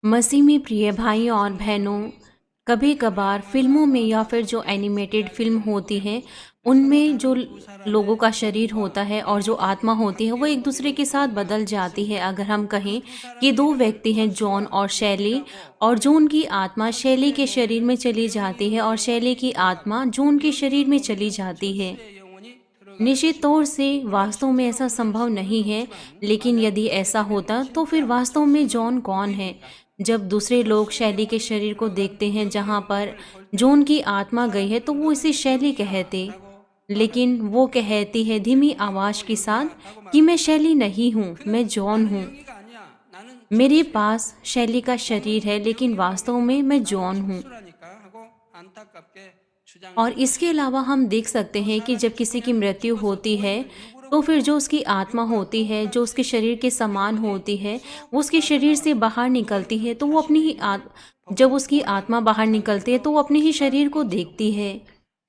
मसीह में प्रिय भाइयों और बहनों, कभी कभार फिल्मों में या फिर जो एनिमेटेड फिल्म होती है उनमें जो लोगों का शरीर होता है और जो आत्मा होती है वो एक दूसरे के साथ बदल जाती है। अगर हम कहें कि दो व्यक्ति हैं, जॉन और शैली, और जॉन की आत्मा शैली के शरीर में चली जाती है और शैली की आत्मा जॉन के शरीर में चली जाती है। निश्चित तौर से वास्तव में ऐसा संभव नहीं है, लेकिन यदि ऐसा होता तो फिर वास्तव में जॉन कौन है? जब दूसरे लोग शैली के शरीर को देखते हैं जहां पर जॉन की आत्मा गई है तो वो इसे शैली कहते, लेकिन वो कहती है धीमी आवाज के साथ कि मैं शैली नहीं हूँ, मैं जॉन हूँ। मेरे पास शैली का शरीर है लेकिन वास्तव में मैं जॉन हूँ। और इसके अलावा हम देख सकते हैं कि जब किसी की मृत्यु होती है तो फिर जो उसकी आत्मा होती है, जो उसके शरीर के समान होती है, वो उसके शरीर से बाहर निकलती है, तो वो अपनी ही जब उसकी आत्मा बाहर निकलती है तो वो अपने ही शरीर को देखती है।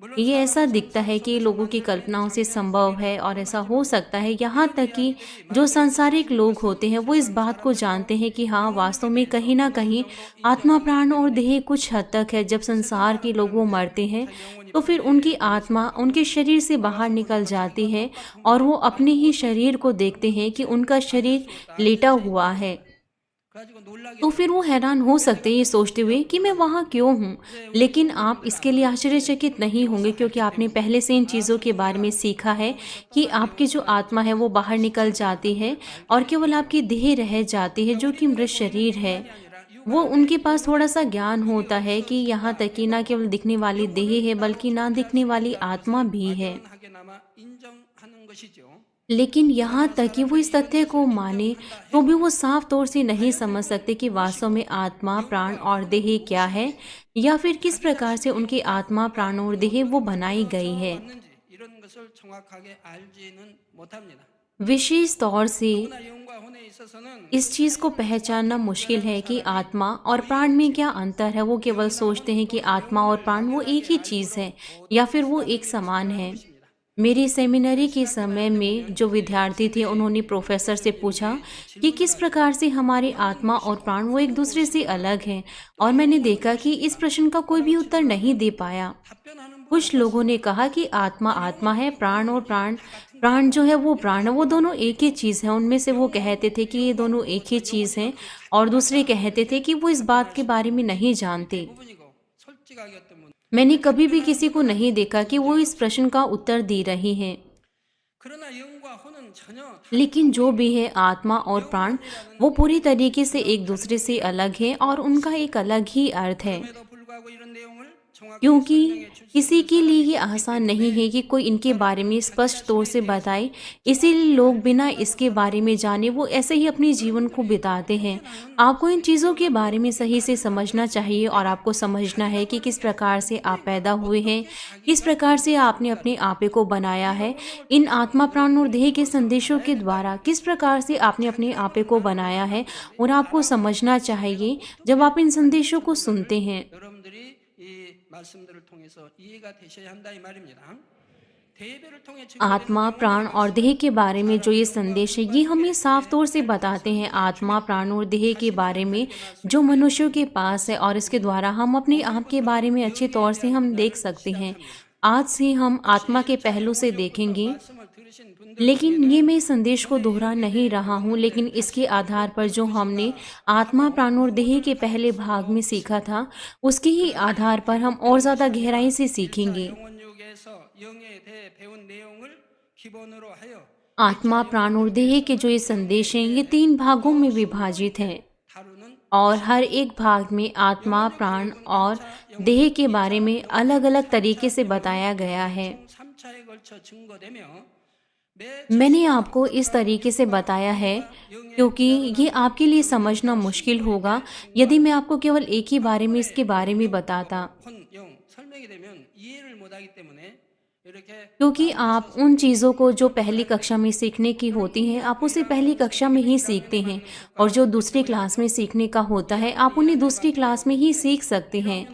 ये ऐसा दिखता है कि लोगों की कल्पनाओं से संभव है और ऐसा हो सकता है, यहाँ तक कि जो सांसारिक लोग होते हैं वो इस बात को जानते हैं कि हाँ, वास्तव में कहीं ना कहीं आत्मा, प्राण और देह कुछ हद तक है। जब संसार के लोग वो मरते हैं तो फिर उनकी आत्मा उनके शरीर से बाहर निकल जाती है और वो अपने ही शरीर को देखते हैं कि उनका शरीर लेटा हुआ है। तो फिर वो हैरान हो सकते हैं ये सोचते हुए कि मैं वहाँ क्यों हूँ। लेकिन आप इसके लिए आश्चर्यचकित नहीं होंगे, क्योंकि आपने पहले से इन चीज़ों के बारे में सीखा है कि आपकी जो आत्मा है वो बाहर निकल जाती है और केवल आपकी देह रह जाती है जो कि मृत शरीर है। वो उनके पास थोड़ा-सा ज्ञान होता है कि यहाँ तक कि ना केवल दिखने वाली देह है बल्कि ना दिखने वाली आत्मा भी है। लेकिन यहाँ तक कि वो इस तथ्य को माने तो भी वो साफ तौर से नहीं समझ सकते कि वास्तव में आत्मा, प्राण और देह क्या है, या फिर किस प्रकार से उनकी आत्मा, प्राण और देह वो बनाई गई है। विशेष तौर से इस चीज को पहचानना मुश्किल है कि आत्मा और प्राण में क्या अंतर है। वो केवल सोचते हैं कि आत्मा और प्राण वो एक ही चीज है या फिर वो एक समान है। मेरी सेमिनरी के समय में जो विद्यार्थी थे उन्होंने प्रोफेसर से पूछा कि किस प्रकार से हमारी आत्मा और प्राण वो एक दूसरे से अलग हैं, और मैंने देखा कि इस प्रश्न का कोई भी उत्तर नहीं दे पाया। कुछ लोगों ने कहा कि आत्मा आत्मा है, प्राण और प्राण प्राण जो है वो प्राण है, वो दोनों एक ही चीज़ है। उनमें से वो कहते थे कि ये दोनों एक ही चीज़ हैं, और दूसरे कहते थे कि वो इस बात के बारे में नहीं जानते। मैंने कभी भी किसी को नहीं देखा कि वो इस प्रश्न का उत्तर दे रहे हैं। लेकिन जो भी है, आत्मा और प्राण वो पूरी तरीके से एक दूसरे से अलग हैं और उनका एक अलग ही अर्थ है। क्योंकि किसी के लिए ये आसान नहीं है कि कोई इनके बारे में स्पष्ट तौर से बताए, इसीलिए लोग बिना इसके बारे में जाने वो ऐसे ही अपने जीवन को बिताते हैं। आपको इन चीज़ों के बारे में सही से समझना चाहिए और आपको समझना है कि किस प्रकार से आप पैदा हुए हैं, किस प्रकार से आपने अपने आपे को बनाया है। इन आत्मा, प्राण और देह के संदेशों के द्वारा किस प्रकार से आपने अपने आपे को बनाया है, और आपको समझना चाहिए जब आप इन संदेशों को सुनते हैं। आत्मा, प्राण और देह के बारे में जो ये संदेश है ये हमें साफ तौर से बताते हैं आत्मा, प्राण और देह के बारे में जो मनुष्यों के पास है, और इसके द्वारा हम अपने आप के बारे में अच्छे तौर से हम देख सकते हैं। आज से हम आत्मा के पहलू से देखेंगे, लेकिन ये मैं इस संदेश को दोहरा नहीं रहा हूँ, लेकिन इसके आधार पर जो हमने आत्मा, प्राण और देह के पहले भाग में सीखा था उसके ही आधार पर हम और ज़्यादा गहराई से सीखेंगे। आत्मा, प्राण और देह के जो ये संदेश हैं ये 3 भागों में विभाजित हैं, और हर एक भाग में आत्मा, प्राण और देह के बारे में अलग अलग तरीके से बताया गया है। मैंने आपको इस तरीके से बताया है क्योंकि ये आपके लिए समझना मुश्किल होगा यदि मैं आपको केवल एक ही बारे में इसके बारे में बताता, क्योंकि आप उन चीज़ों को जो पहली कक्षा में सीखने की होती हैं आप उसे पहली कक्षा में ही सीखते हैं, और जो दूसरी क्लास में सीखने का होता है आप उन्हें दूसरी क्लास में ही सीख सकते हैं।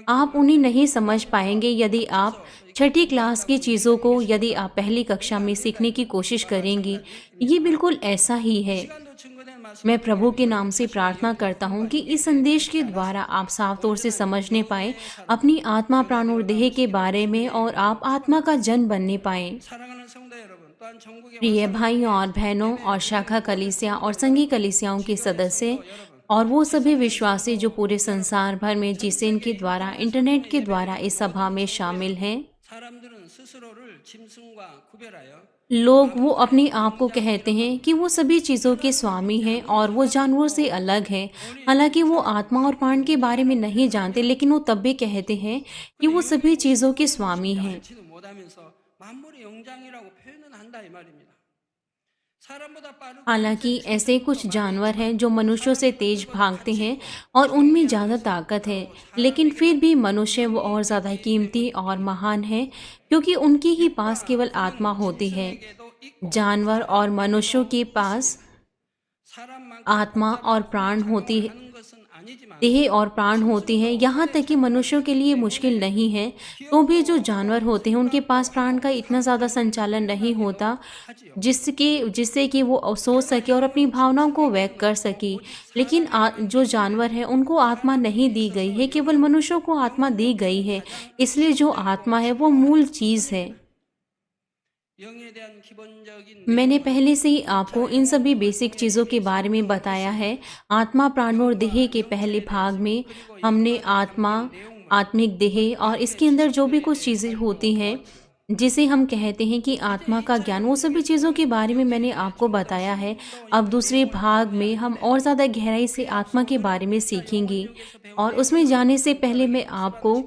आप उन्हें नहीं समझ पाएंगे यदि आप छठी क्लास की चीज़ों को यदि आप पहली कक्षा में सीखने की कोशिश करेंगी। ये बिल्कुल ऐसा ही है। मैं प्रभु के नाम से प्रार्थना करता हूँ कि इस संदेश के द्वारा आप साफ तौर से समझने पाए अपनी आत्मा प्राण और देह के बारे में और आप आत्मा का जन बनने पाए। 사랑하는 성도 여러분, 또한 전국의 प्रिय 원수 भाइयों और बहनों और शाखा कलीसिया और संघी कलीसियाओं के सदस्य और वो सभी विश्वासी जो पूरे संसार भर में जिसेन के द्वारा इंटरनेट के द्वारा इस सभा में शामिल हैं, 사람들은 스스로를 짐승과 구별하여 लोग वो अपने आप को कहते हैं कि वो सभी चीज़ों के स्वामी हैं और वो जानवरों से अलग हैं। हालांकि वो आत्मा और प्राण के बारे में नहीं जानते, लेकिन वो तब भी कहते हैं कि वो सभी चीज़ों के स्वामी हैं। 알지도 못하면서 만물의 영장이라고 표현은 한다 이 말입니다. 사람보다 빠르고 हालांकि ऐसे कुछ जानवर हैं जो मनुष्यों से तेज भागते हैं और उनमें ज़्यादा ताकत है, लेकिन फिर भी मनुष्य वो और ज़्यादा कीमती और महान है क्योंकि उनके ही पास केवल आत्मा होती है। 에게도 있고 जानवर और मनुष्यों के पास 사람만큼 आत्मा और प्राण होती है, 하는 것은 아니지만 देह और प्राण होती है। यहाँ तक कि मनुष्यों के लिए मुश्किल नहीं है, तो भी जो जानवर होते हैं उनके पास प्राण का इतना ज़्यादा संचालन नहीं होता जिससे कि वो सोच सके और अपनी भावनाओं को व्यक्त कर सके। लेकिन जो जानवर हैं उनको आत्मा नहीं दी गई है, केवल मनुष्यों को आत्मा दी गई है। इसलिए जो आत्मा है वो मूल चीज़ है। 영에 대한 기본적인 मैंने पहले से ही आपको इन सभी बेसिक चीज़ों के बारे में बताया है। आत्मा प्राण और देह के पहले भाग में हमने आत्मा, आत्मिक देह और इसके अंदर जो भी कुछ चीज़ें होती हैं जिसे हम कहते हैं कि आत्मा का ज्ञान, वो सभी चीज़ों के बारे में मैंने आपको बताया है। अब दूसरे भाग में हम और ज़्यादा गहराई से आत्मा के बारे में सीखेंगे और उसमें जाने से पहले मैं आपको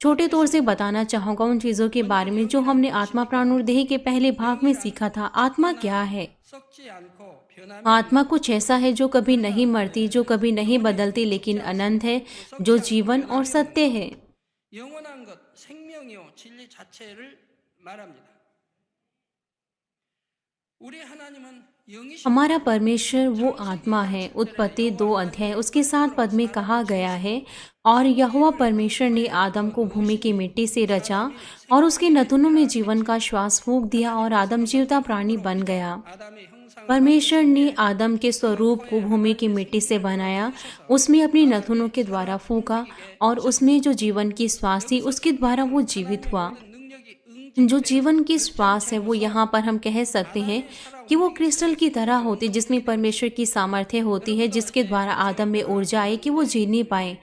छोटे तौर से बताना चाहूँगा उन चीज़ों के बारे में जो हमने आत्मा प्राण और देह के पहले भाग में सीखा था। आत्मा क्या है? 썩지 않고 변함이 आत्मा कुछ ऐसा है जो कभी नहीं मरती, जो कभी नहीं बदलती, लेकिन अनंत है, जो जीवन और सत्य है। 영원한 것, 생명이요 진리 자체를 말합니다. 우리 하나님은 영이신 हमारा परमेश्वर वो आत्मा है। उत्पत्ति 2 अध्याय उसके 7 पद में कहा गया है, और यहोवा परमेश्वर ने आदम को भूमि की मिट्टी से रचा और उसके नथुनों में जीवन का श्वास फूंक दिया और आदम जीवता प्राणी बन गया। 아담의 형상 परमेश्वर ने आदम के स्वरूप को भूमि की मिट्टी से बनाया, उसमें अपनी नथुनों के द्वारा फूंका और उसमें जो जीवन की श्वास थी उसके द्वारा वो जीवित हुआ। 능력이 जो जीवन की श्वास है वो यहाँ पर हम कह सकते हैं कि वो क्रिस्टल की तरह होती, जिसमें परमेश्वर की सामर्थ्य होती है, जिसके द्वारा आदम में ऊर्जा आई कि वो जीने पाए।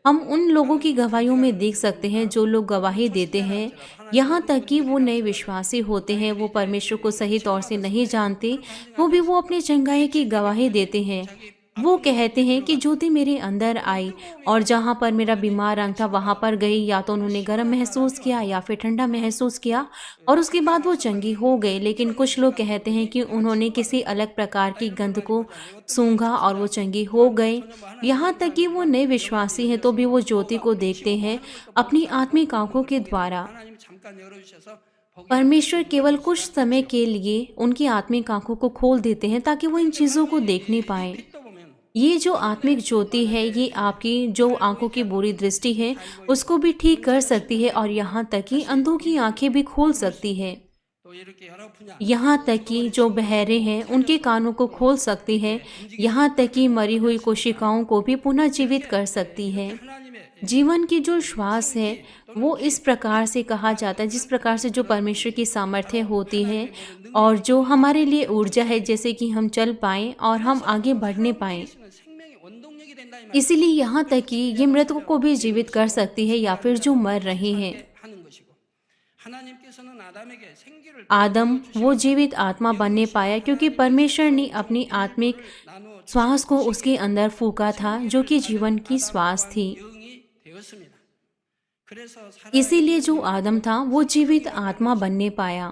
हम उन लोगों की गवाहियों में देख सकते हैं जो लोग गवाही देते हैं, यहाँ तक कि वो नए विश्वासी होते हैं, वो परमेश्वर को सही तौर से नहीं जानते, तो भी वो अपनी चंगाई की गवाही देते हैं। वो कहते हैं कि ज्योति मेरे अंदर आई और जहाँ पर मेरा बीमार अंग था वहाँ पर गई, या तो उन्होंने गर्म महसूस किया या फिर ठंडा महसूस किया और उसके बाद वो चंगी हो गए। लेकिन कुछ लोग कहते हैं कि उन्होंने किसी अलग प्रकार की गंध को सूंघा और वो चंगी हो गए। यहाँ तक कि वो नए विश्वासी हैं तो भी वो ज्योति को देखते हैं अपनी आत्मिक आंखों के द्वारा। 하나님 잠깐 열어주셔서 보게 परमेश्वर केवल कुछ समय के लिए उनकी आत्मिक आंखों को खोल देते हैं ताकि वो इन चीज़ों को देखने पाए। 또 보면 ये जो आत्मिक ज्योति है ये आपकी जो आंखों की बुरी दृष्टि है उसको भी ठीक कर सकती है और यहाँ तक कि अंधों की आंखें भी खोल सकती है। 또 이렇게 여러분야 यहाँ तक कि जो बहरे हैं उनके कानों को खोल सकती है। यहाँ तक कि मरी हुई कोशिकाओं को भी पुनः जीवित कर सकती है। 하나님의 जीवन की जो श्वास है वो इस प्रकार से कहा जाता है, जिस प्रकार से जो परमेश्वर की सामर्थ्य होती है और जो हमारे लिए ऊर्जा है, जैसे कि हम चल पाएं और हम आगे बढ़ने पाएं। 생명의 원동력이 된다 이 말. इसीलिए यहाँ तक कि ये मृतकों को भी जीवित कर सकती है या फिर जो मर रहे हैं। 하는 것이고 하나님께서는 아담에게 생기를 आदम वो जीवित आत्मा बनने पाया क्योंकि परमेश्वर ने अपनी आत्मिक 나누어 श्वास को उसके अंदर फूका था जो कि जीवन की श्वास थी। 영이 되었습니다. 그래서 इसीलिए जो आदम था वो जीवित आत्मा बनने पाया।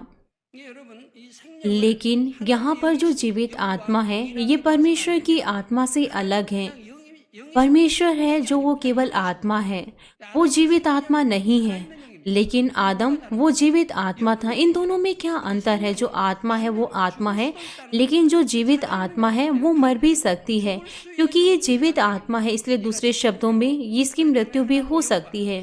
이게 여러분 이 생명 लेकिन यहाँ पर जो जीवित आत्मा है ये परमेश्वर की आत्मा से अलग है। 영이 परमेश्वर है जो वो केवल आत्मा है, वो जीवित आत्मा नहीं है। लेकिन आदम वो जीवित आत्मा था। इन दोनों में क्या अंतर है? जो आत्मा है वो आत्मा है, लेकिन जो जीवित आत्मा है वो मर भी सकती है। क्योंकि ये जीवित आत्मा है इसलिए दूसरे शब्दों में इसकी मृत्यु भी हो सकती है।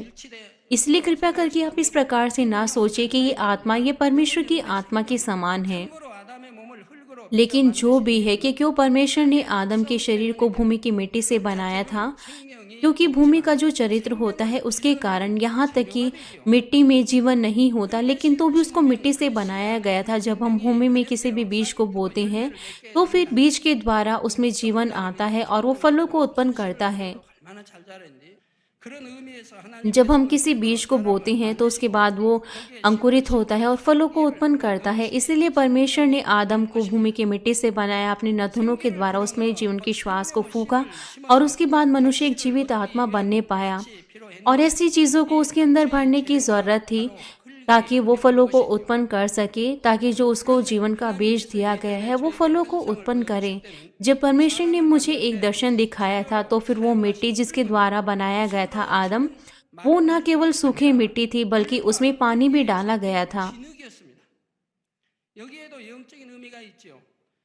इसलिए कृपया करके आप इस प्रकार से ना सोचें कि ये आत्मा ये परमेश्वर की आत्मा के समान है। 참으로 아담의 몸을 흙으로 लेकिन जो भी है कि क्यों परमेश्वर ने आदम के शरीर को भूमि की मिट्टी से बनाया था, क्योंकि भूमि का जो चरित्र होता है उसके कारण यहाँ तक कि मिट्टी में जीवन नहीं होता, लेकिन तो भी उसको मिट्टी से बनाया गया था। जब हम भूमि में किसी भी बीज को बोते हैं तो फिर बीज के द्वारा उसमें जीवन आता है और वो फलों को उत्पन्न करता है। 얼마나 잘 자랐는지 그런 의미에서 जब हम 하나님께서 किसी बीज को बोते हैं तो उसके बाद वो 거기에 अंकुरित होता है और फलों को उत्पन्न करता है। इसीलिए परमेश्वर ने आदम को भूमि की मिट्टी से बनाया, अपने नथुनों के द्वारा उसमें जीवन की श्वास को फूका और उसके बाद मनुष्य एक जीवित आत्मा बनने पाया। और ऐसी चीज़ों को उसके अंदर भरने की ज़रूरत थी ताकि वो फलों को उत्पन्न कर सके, ताकि जो उसको जीवन का बीज दिया गया है वो फलों को उत्पन्न करे। जब परमेश्वर ने मुझे एक दर्शन दिखाया था तो फिर वो मिट्टी जिसके द्वारा बनाया गया था आदम, वो न केवल सूखी मिट्टी थी बल्कि उसमें पानी भी डाला गया था। 진흙이었습니다. 여기에도 영적인 의미가 있죠.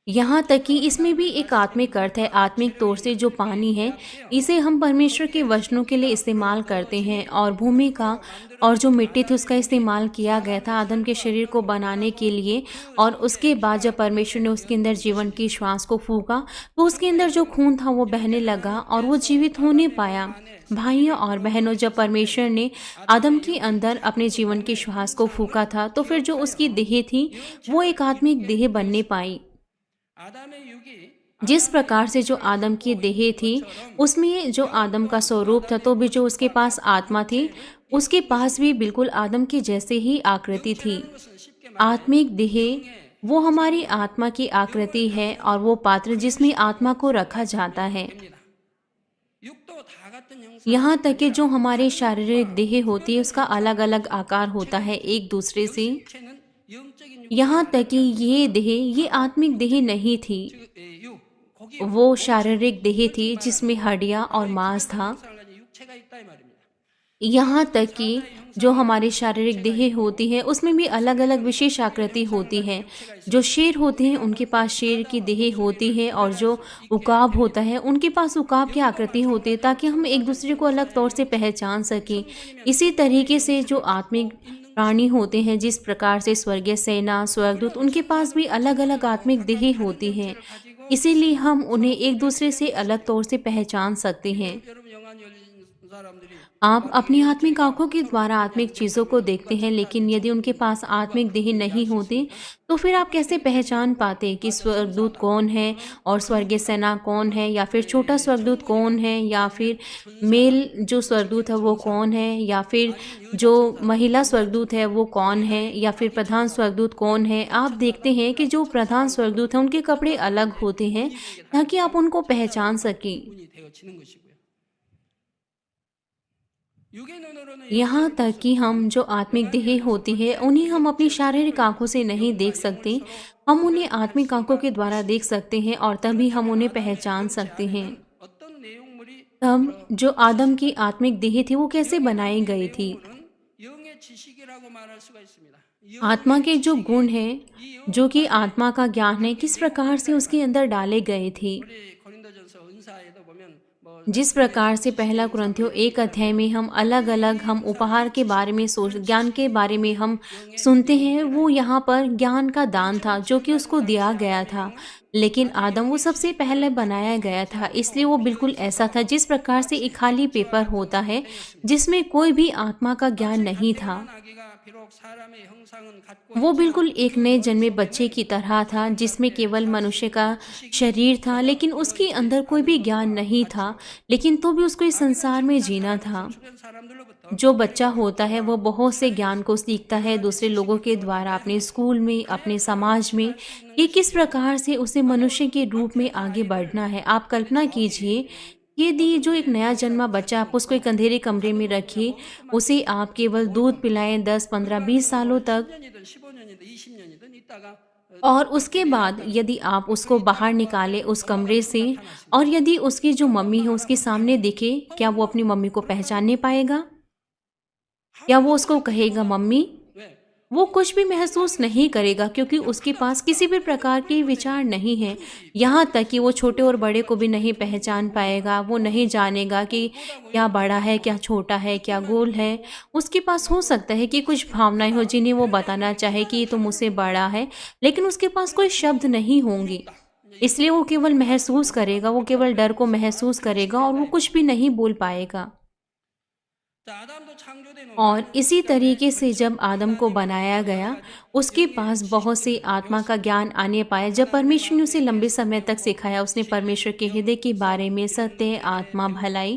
यहाँ तक कि इसमें भी एक आत्मिक अर्थ है। आत्मिक तौर से जो पानी है इसे हम परमेश्वर के वचनों के लिए इस्तेमाल करते हैं, और भूमि का और जो मिट्टी थी उसका इस्तेमाल किया गया था आदम के शरीर को बनाने के लिए। और उसके बाद जब परमेश्वर ने उसके अंदर जीवन की श्वास को फूका तो उसके अंदर जो खून था वो बहने लगा और वो जीवित होने पाया। भाइयों और बहनों, जब परमेश्वर ने आदम के अंदर अपने जीवन की श्वास को फूका था तो फिर जो उसकी देह थी वो एक आत्मिक देह बनने पाई। 아담의 육이 जिस प्रकार से जो आदम की देह थी उसमें जो आदम का स्वरूप था, तो भी जो उसके पास आत्मा थी उसके पास भी बिल्कुल आदम की जैसे ही आकृति थी। 것은 쉽게 말해 आत्मिक देह वो हमारी आत्मा की आकृति है और वो पात्र जिसमें आत्मा को रखा जाता है। 됩니다. 육도 다 같은 형상. यहाँ तक कि जो हमारे शारीरिक देह होती है उसका अलग अलग आकार होता है एक दूसरे से। 육체는 영적인 육, यहाँ तक कि ये देह ये आत्मिक देह नहीं थी, 육, 거기에 वो शारीरिक देह थी जिसमें हड्डियाँ और मांस था। 형상을 가진 육체가 있다 이 말입니다. यहाँ तक कि जो हमारी शारीरिक देह होती है उसमें भी अलग अलग विशेष आकृति होती है। जो शेर होते हैं उनके पास शेर की देह होती है, और जो उकाब होता है उनके पास उकाब की आकृति होती है, ताकि हम एक दूसरे को अलग तौर से पहचान सकें। इसी तरीके से जो आत्मिक प्राणी होते हैं, जिस प्रकार से स्वर्गीय सेना, स्वर्गदूत, उनके पास भी अलग अलग आत्मिक देह होती हैं। इसीलिए हम उन्हें एक दूसरे से अलग तौर से पहचान सकते हैं। 여러분 영안 열린 사람들이 आप अपनी आत्मिक आंखों के द्वारा आत्मिक चीज़ों को देखते हैं, लेकिन यदि उनके पास आत्मिक देह नहीं होती तो फिर आप कैसे पहचान पाते कि स्वर्गदूत कौन है और स्वर्गीय सेना कौन है, या फिर छोटा स्वर्गदूत कौन है, या फिर मेल जो स्वर्गदूत है वो कौन है, या फिर जो महिला स्वर्गदूत है वो कौन है, या फिर प्रधान स्वर्गदूत कौन है। आप देखते हैं कि जो प्रधान स्वर्गदूत हैं उनके कपड़े अलग होते हैं ताकि आप उनको पहचान सकें। 분이 되어지는 것이고요. 육의 눈으로는 यहाँ तक कि हम जो आत्मिक देह होती है उन्हें हम अपनी शारीरिक आंखों से नहीं देख सकते, हम उन्हें आत्मिक आंखों के द्वारा देख सकते हैं और तभी हम उन्हें पहचान सकते हैं। 어떤 내용물이 तब जो आदम की आत्मिक देह थी वो कैसे बनाई गई थी। 영의 지식이라고 말할 수가 있습니다. आत्मा के जो गुण हैं, जो कि आत्मा का ज्ञान है, किस प्रकार से उसके अंदर डाले गए थे। 우리 고린도전서 은사에도 보면 뭐 जिस प्रकार से पहला कुरिन्थियों 1 अध्याय में हम अलग अलग हम उपहार के बारे में सोच ज्ञान के बारे में हम सुनते हैं, वो यहाँ पर ज्ञान का दान था जो कि उसको दिया गया था। लेकिन आदम वो सबसे पहले बनाया गया था, इसलिए वो बिल्कुल ऐसा था जिस प्रकार से एक खाली पेपर होता है जिसमें कोई भी आत्मा का ज्ञान नहीं था। 아기가 비록 사람의 형상은 갖고 वो बिल्कुल एक नए जन्मे बच्चे की तरह था जिसमें केवल मनुष्य का शरीर था, लेकिन उसके अंदर कोई भी ज्ञान नहीं था, लेकिन तो भी उसको इस संसार में जीना था। 주변 사람들로부터 जो बच्चा होता है वो बहुत से ज्ञान को सीखता है दूसरे लोगों के द्वारा, अपने स्कूल में, अपने समाज में, कि किस प्रकार से उसे मनुष्य के रूप में आगे बढ़ना है। आप कल्पना कीजिए, यदि जो एक नया जन्मा बच्चा आप उसको एक अंधेरे कमरे में रखिए, उसे आप केवल दूध पिलाएं 10, 15, 20 सालों तक, 10년이든 15년이든 20년이든 있다가 और उसके बाद यदि आप उसको बाहर निकालें उस कमरे से, और यदि उसकी जो मम्मी है उसके सामने दिखे, क्या वो अपनी मम्मी को पहचानने पाएगा? क्या वो उसको कहेगा मम्मी? 왜? वो कुछ भी महसूस नहीं करेगा, क्योंकि उसके पास किसी भी प्रकार के विचार नहीं है। यहाँ तक कि वो छोटे और बड़े को भी नहीं पहचान पाएगा, वो नहीं जानेगा कि क्या बड़ा है, क्या छोटा है, क्या गोल है। उसके पास हो सकता है कि कुछ भावनाएँ हो जिन्हें वो बताना चाहे कि ये तो मुझसे बड़ा है, लेकिन उसके पास कोई शब्द नहीं होंगे। इसलिए वो केवल महसूस करेगा, वो केवल डर को महसूस करेगा और वो कुछ भी नहीं बोल पाएगा। 자, 아담도 창조된 후 और 많은 इसी 지식자들이 तरीके से जब 그리스도 आदम को 하나님의 बनाया 말씀과 गया, 여러 उसके 가지 पास 영계의 बहुत सी 지식들을 आत्मा का 배웠습니다. ज्ञान आने पाया। जब 하나님의 परमेश्वर ने 마음에 उसे लंबे 대해서 समय तक 배우고 सिखाया, उसने परमेश्वर के 진리, हृदय के बारे 영성 में, 이런 सत्य, 것들에 आत्मा, 배우고 भलाई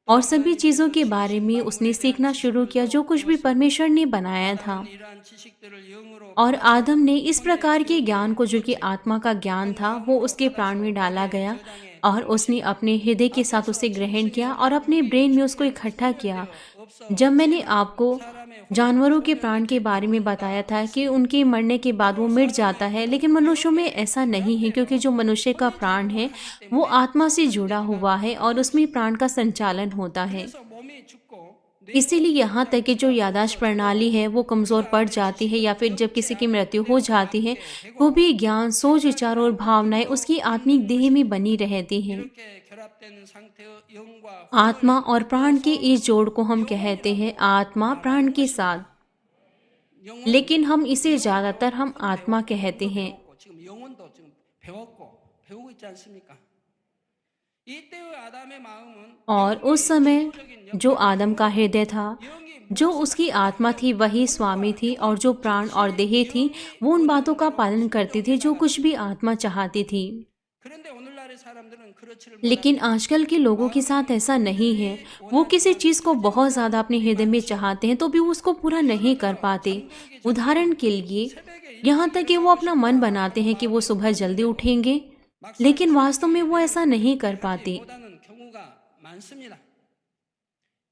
또 और सभी 하나님께서 चीज़ों के बारे 지으신 में उसने 만물에 대한 सीखना शुरू किया, जो 지식들도 कुछ भी 배웠습니다. परमेश्वर ने बनाया था। 아담은 이러한 지식들을 영으로 और 가르쳐 आदम ने इस 혼의 प्रकार के 지혜롭게 ज्ञान को, जो कि 거치고 आत्मा का ज्ञान 그 था, वो 마음으로 उसके प्राण 받아서 में डाला 자기의 गया 저장에 और उसने 넣으시고 अपने हृदय के साथ उसे 앞에서 ग्रहण किया और 짐승의 अपने 우리 ब्रेन में उसको 육체에 इकट्ठा किया। 소멸되어 जब मैंने 없어지는 आपको 사람의 जानवरों के प्राण के 소멸되지 बारे में बताया 않는다 था कि 했습니다. उनके मरने के बाद वो 바로 मिट जाता 사람의 है, 영은 लेकिन मनुष्यों में 영에 ऐसा नहीं है, क्योंकि 결합되어 जो मनुष्य का 혼의 प्राण 작용을 है 하기 वो 때문에 आत्मा से जुड़ा 소멸되지가 हुआ है और 않는 उसमें 것입니다. प्राण का संचालन होता है। 그래서 몸이 죽고 इसीलिए 뇌로 यहाँ तक 기억하는 कि जो 시간이 याददाश्त प्रणाली 없어져도 है वो 그 कमज़ोर पड़ 안에 जाती है, 지식은 या फिर जब 영체 किसी की 안에 मृत्यु हो 그대로 जाती है, 남게 तो 되고 भी ज्ञान, सोच, विचार और 생각이나 भावनाएं 부풀어 उसकी आत्मिक 오르는 देह में 것입니다. बनी रहती हैं। 이렇게 결합되는 상태의 영과 आत्मा魂을 और प्राण के 묶어서 इस जोड़ को हम कहते हैं 영혼이라고 आत्मा प्राण 말하는 के 것입니다. साथ, 영혼, लेकिन हम इसे 영혼도 ज़्यादातर हम 조금 आत्मा 배웠고 कहते 영도 हैं। 배웠고 지금 영혼도 지금 배우고 있지 않습니까? 이때의 아담의 마음은 और उस 영이 समय 주도적인 जो 역할을 आदम का 하고 हृदय था, 영이 जो 무엇을 उसकी 하든지 आत्मा थी, वही स्वामी 혼과 थी, और 영, जो प्राण और 즉시 देह थी 영이 वो उन बातों 원하는 का 대로 पालन करती थी, 순종해 जो कुछ भी 나갔습니다. आत्मा चाहती थी। 그런데 오늘날의 사람들은 그렇지를 लेकिन 못합니다. आजकल के लोगों के साथ 마음속에 ऐसा नहीं है। 간절히 वो किसी 원하지만 चीज़ को 하지 बहुत 못하는 ज़्यादा अपने 분들이 हृदय में 많죠. चाहते हैं, तो भी वो उसको पूरा नहीं 예를 कर 들어 पाते। 잠들기 उदाहरण 전에도 के लिए, 새벽에 यहाँ 일찍 तक कि वो 일어나고 अपना मन बनाते 싶다라고 हैं कि वो 마음에 सुबह जल्दी 먹는데도 उठेंगे, 막상 लेकिन वास्तव में वो 잠들기 ऐसा 전에는 नहीं कर 그렇게 하지 पाते। 못하는 경우가 많습니다.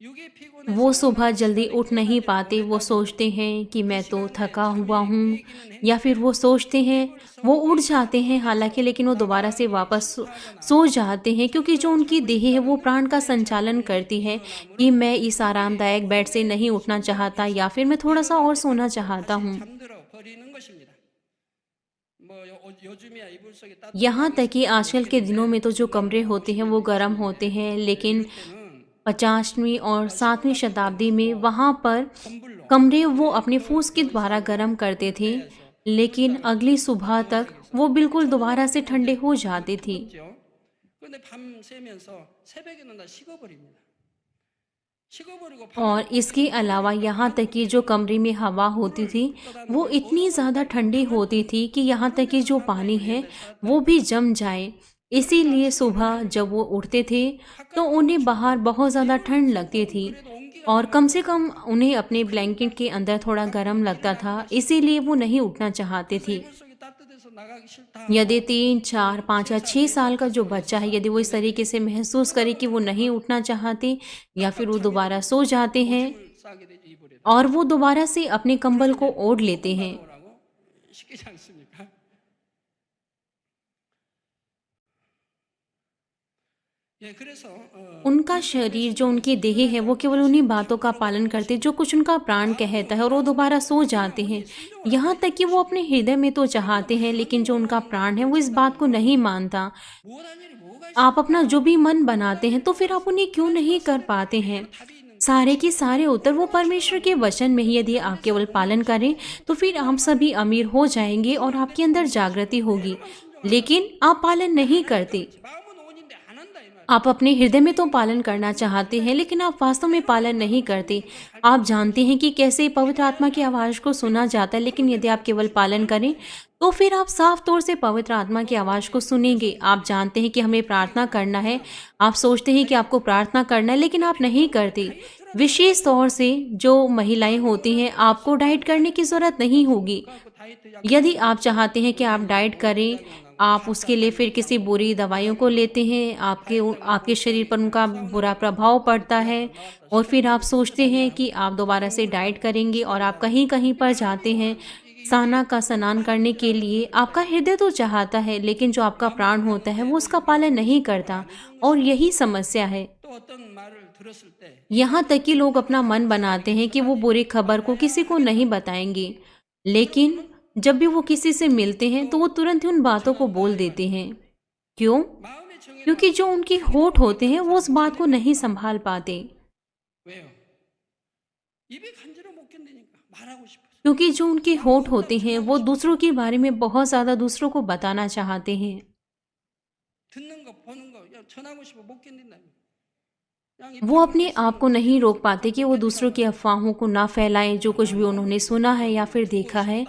육이 वो 피곤해서 सुबह 원하는 जल्दी 시간에 उठ नहीं 깨어나지 पाते। वो 못했다고 सोचते हैं कि 그 मैं तो 시간에 थका हुआ 잠이 हूँ, 깨기는 या फिर 했는데 वो सोचते हैं, 힘을 वो 써보고 उठ 있다 जाते हैं हालांकि, 해서 लेकिन वो दोबारा से 나가기 वापस 싫다하거나 सो जाते हैं, क्योंकि जो 잠들어 उनकी 자고 देह है वो 싶다는 प्राण का 육체의 संचालन 작용이 करती है कि 일어나므로 मैं इस 육이 आरामदायक बेड से 혼의 नहीं उठना 순종을 चाहता, 위해서 या फिर मैं थोड़ा सा और 일어나지 सोना 않고 चाहता 다시 हूँ। 잠들어 버리는 것입니다. 요즘이야 이불 속에 यहाँ 따뜻한 तक कि 침대를 आजकल के दिनों 놓기는데 में तो जो 중간에 कमरे होते हैं 50년 वो 된 गर्म होते 집인데 हैं, लेकिन 이럴 때는 50वीं और 7वीं 식구가 शताब्दी में 뜯어놓고 वहाँ पर 건불로 कमरे वो 이렇게 अपने फूस के 그 द्वारा 이상으로 गर्म करते थे, 불때에서 लेकिन 불다가 अगली सुबह तक 안정적이어서 वो बिल्कुल दोबारा से 초록빛도 ठंडे 이제 हो जाती थी। 뜨겁죠. 그런데 밤 새면서 새벽에는 다 식어버립니다. 식어버리고 और 밤에는 इसके 또 अलावा 뜨거우니까 यहाँ तक कि जो कमरे में हवा होती थी वो इतनी ज़्यादा ठंडी होती थी कि यहाँ तक कि जो पानी है वो भी जम जाए। इसीलिए सुबह जब वो उठते थे तो उन्हें बाहर बहुत ज़्यादा ठंड लगती थी, और कम से कम उन्हें अपने ब्लैंकेट के अंदर थोड़ा गर्म लगता था, इसीलिए वो नहीं उठना चाहते 그래서 थे। 이불 속에 따뜻해서 나가기 싫다 यदि 하고 3, 4, 5 या 6 साल का जो बच्चा है, यदि वो इस तरीके से महसूस करे कि वो नहीं उठना चाहते, या फिर वो दोबारा सो जाते हैं 오줌을 싸게 되죠 이불에다. और वो दोबारा से अपने कंबल को ओढ़ लेते 소금 हैं। 받아오라고 시키지 않습니까? 예, 그래서 उनका शरीर, जो उनकी देह है, वो केवल उन्हीं बातों का पालन करते जो कुछ उनका प्राण कहता है, और वो दोबारा सो जाते हैं। यहाँ तक कि वो अपने हृदय में तो चाहते हैं, लेकिन जो उनका प्राण है वो इस बात को नहीं मानता। 무엇한 일이 뭐가 आप अपना 있습니까? जो भी मन बनाते हैं तो फिर आप उन्हें क्यों नहीं कर पाते हैं? सारे के सारे उत्तर वो परमेश्वर के वचन में ही यदि आप केवल पालन करें तो फिर आप सभी अमीर हो जाएंगे और आपके अंदर जागृति होगी। लेकिन आप पालन नहीं करते। 마음은 온인데 안 한다 이 말이에요. आप अपने हृदय में तो पालन करना चाहते हैं, लेकिन आप वास्तव में पालन नहीं करते। आप जानते हैं कि कैसे पवित्र आत्मा की आवाज़ को सुना जाता है, लेकिन यदि आप केवल पालन करें तो फिर आप साफ तौर से पवित्र आत्मा की आवाज़ को सुनेंगे। आप जानते हैं कि हमें प्रार्थना करना है, आप सोचते हैं कि आपको प्रार्थना करना है, लेकिन आप नहीं करते। विशेष तौर से जो महिलाएं होती हैं, आपको डाइट करने की ज़रूरत नहीं होगी। 그 다이어트 약 यदि आप चाहते हैं कि आप डाइट करें, आप उसके लिए फिर किसी बुरी दवाइयों को लेते हैं, आपके शरीर पर उनका बुरा प्रभाव पड़ता है, और फिर आप सोचते हैं कि आप दोबारा से डाइट करेंगे, और आप कहीं कहीं पर जाते हैं साना का स्नान करने के लिए। आपका हृदय तो चाहता है, लेकिन जो आपका प्राण होता है वो उसका पालन नहीं करता, और यही समस्या है। 또 어떤 말을 들었을 때 यहाँ तक कि लोग अपना मन बनाते हैं कि वो बुरी खबर को किसी को नहीं बताएंगे। लेकिन जब भी वो किसी से मिलते हैं तो वो तुरंत ही उन बातों को बोल देते हैं। क्यों? 마음의 정에는 क्योंकि जो उनके होठ होते हैं वो उस बात को नहीं संभाल पाते। 왜요? 입이 간지러 못 견디니까 말하고 싶어서. क्योंकि जो उनके होठ होते हैं वो दूसरों के बारे में बहुत ज़्यादा दूसरों को बताना चाहते हैं। 듣는 거 보는 거 야, 전하고 싶어 못 견딘다. 그냥 이 वो अपने आप को नहीं रोक पाते कि वो दूसरों की अफवाहों को ना फैलाएं, जो कुछ भी उन्होंने सुना है या फिर देखा है।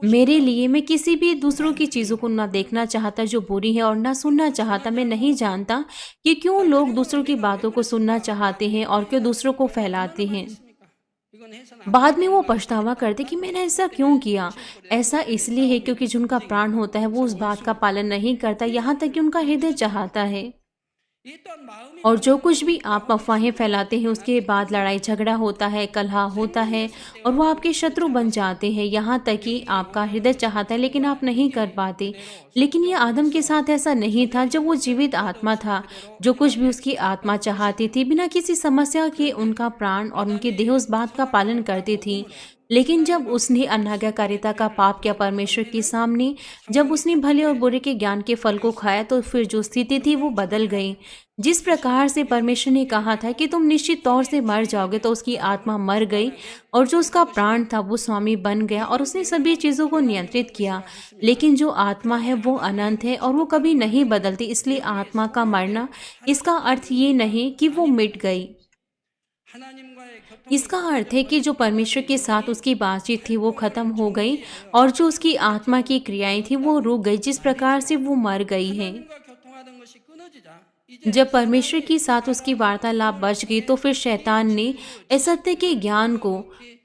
मेरे लिए मैं किसी भी दूसरों की चीज़ों को ना देखना चाहता जो बुरी है और ना सुनना चाहता। मैं नहीं जानता कि क्यों लोग दूसरों की बातों को सुनना चाहते हैं और क्यों दूसरों को फैलाते हैं। 있습니까? 이건 해서는 안 बाद में वो पछतावा करते कि मैंने ऐसा क्यों किया। ऐसा इसलिए है क्योंकि जिनका प्राण होता है वो उस बात का पालन नहीं करता, यहाँ तक कि उनका हृदय चाहता है। 이 또한 마음이 और जो कुछ भी आप अफवाहें फैलाते हैं उसके बाद लड़ाई झगड़ा होता है, कलह होता है और वो आपके शत्रु बन जाते हैं। यहाँ तक कि आपका हृदय चाहता है लेकिन आप नहीं कर पाते। लेकिन ये आदम के साथ ऐसा नहीं था। जब वो जीवित आत्मा था, जो कुछ भी उसकी आत्मा चाहती थी बिना किसी समस्या के उनका प्राण और उनकी देह उस बात का पालन करती थी। लेकिन जब उसने अनाज्ञाकारिता का पाप किया परमेश्वर के सामने, जब उसने भले और बुरे के ज्ञान के फल को खाया, तो फिर जो स्थिति थी वो बदल गई। जिस प्रकार से परमेश्वर ने कहा था कि तुम निश्चित तौर से मर जाओगे, तो उसकी आत्मा मर गई और जो उसका प्राण था वो स्वामी बन गया और उसने सभी चीज़ों को नियंत्रित किया। लेकिन जो आत्मा है वो अनंत है और वो कभी नहीं बदलती। इसलिए आत्मा का मरना, इसका अर्थ ये नहीं कि वो मिट गई। 하나님과의 교통을 इसका अर्थ है कि जो परमेश्वर के साथ उसकी बातचीत थी वो खत्म हो गई और जो उसकी आत्मा की क्रियाएं थी वो रुक गई, जिस प्रकार से वो मर गई है। 하나님과 교통하던 것이 끊어지자 이제 जब परमेश्वर के साथ उसकी वार्तालाप बच गई तो फिर शैतान ने असत्य के ज्ञान को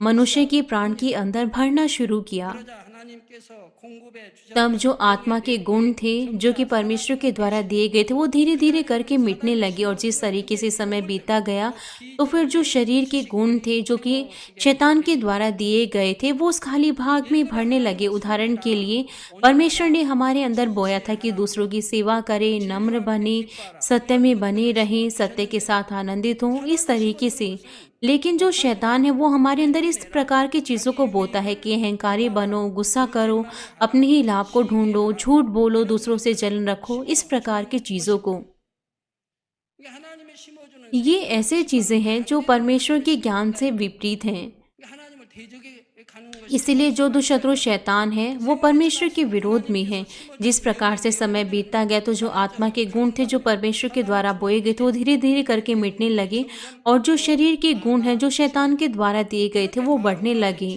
मनुष्य के प्राण के अंदर भरना शुरू किया। 그러자 하나님께서 공급해 주셨던 तब जो आत्मा के गुण थे जो कि परमेश्वर के द्वारा दिए गए थे वो धीरे धीरे करके मिटने लगे। और जिस तरीके से समय बीता गया तो फिर जो शरीर के गुण थे जो कि शैतान के द्वारा दिए गए थे वो उस खाली भाग में भरने लगे। उदाहरण के लिए परमेश्वर ने हमारे अंदर बोया था कि दूसरों की सेवा करें, नम्र बने, सत्य में बने रहें, सत्य के साथ आनंदित हों, इस तरीके से। लेकिन जो शैतान है वो हमारे अंदर इस प्रकार की चीज़ों को बोता है कि अहंकारी बनो, गुस्सा करो, अपने ही लाभ को ढूंढो, झूठ बोलो, दूसरों से जलन रखो, इस प्रकार की चीज़ों को। 이게 하나님의 심어주는 ये ऐसे चीज़ें हैं जो परमेश्वर के ज्ञान से विपरीत हैं। 하나님을 대적에 가는 것이 इसीलिए जो दुशत्रु शैतान है वो परमेश्वर के विरोध में है। जिस प्रकार से समय बीतता गया तो जो आत्मा के गुण थे जो परमेश्वर के द्वारा बोए गए थे वो धीरे धीरे करके मिटने लगे और जो शरीर के गुण हैं जो शैतान के द्वारा दिए गए थे वो बढ़ने लगे।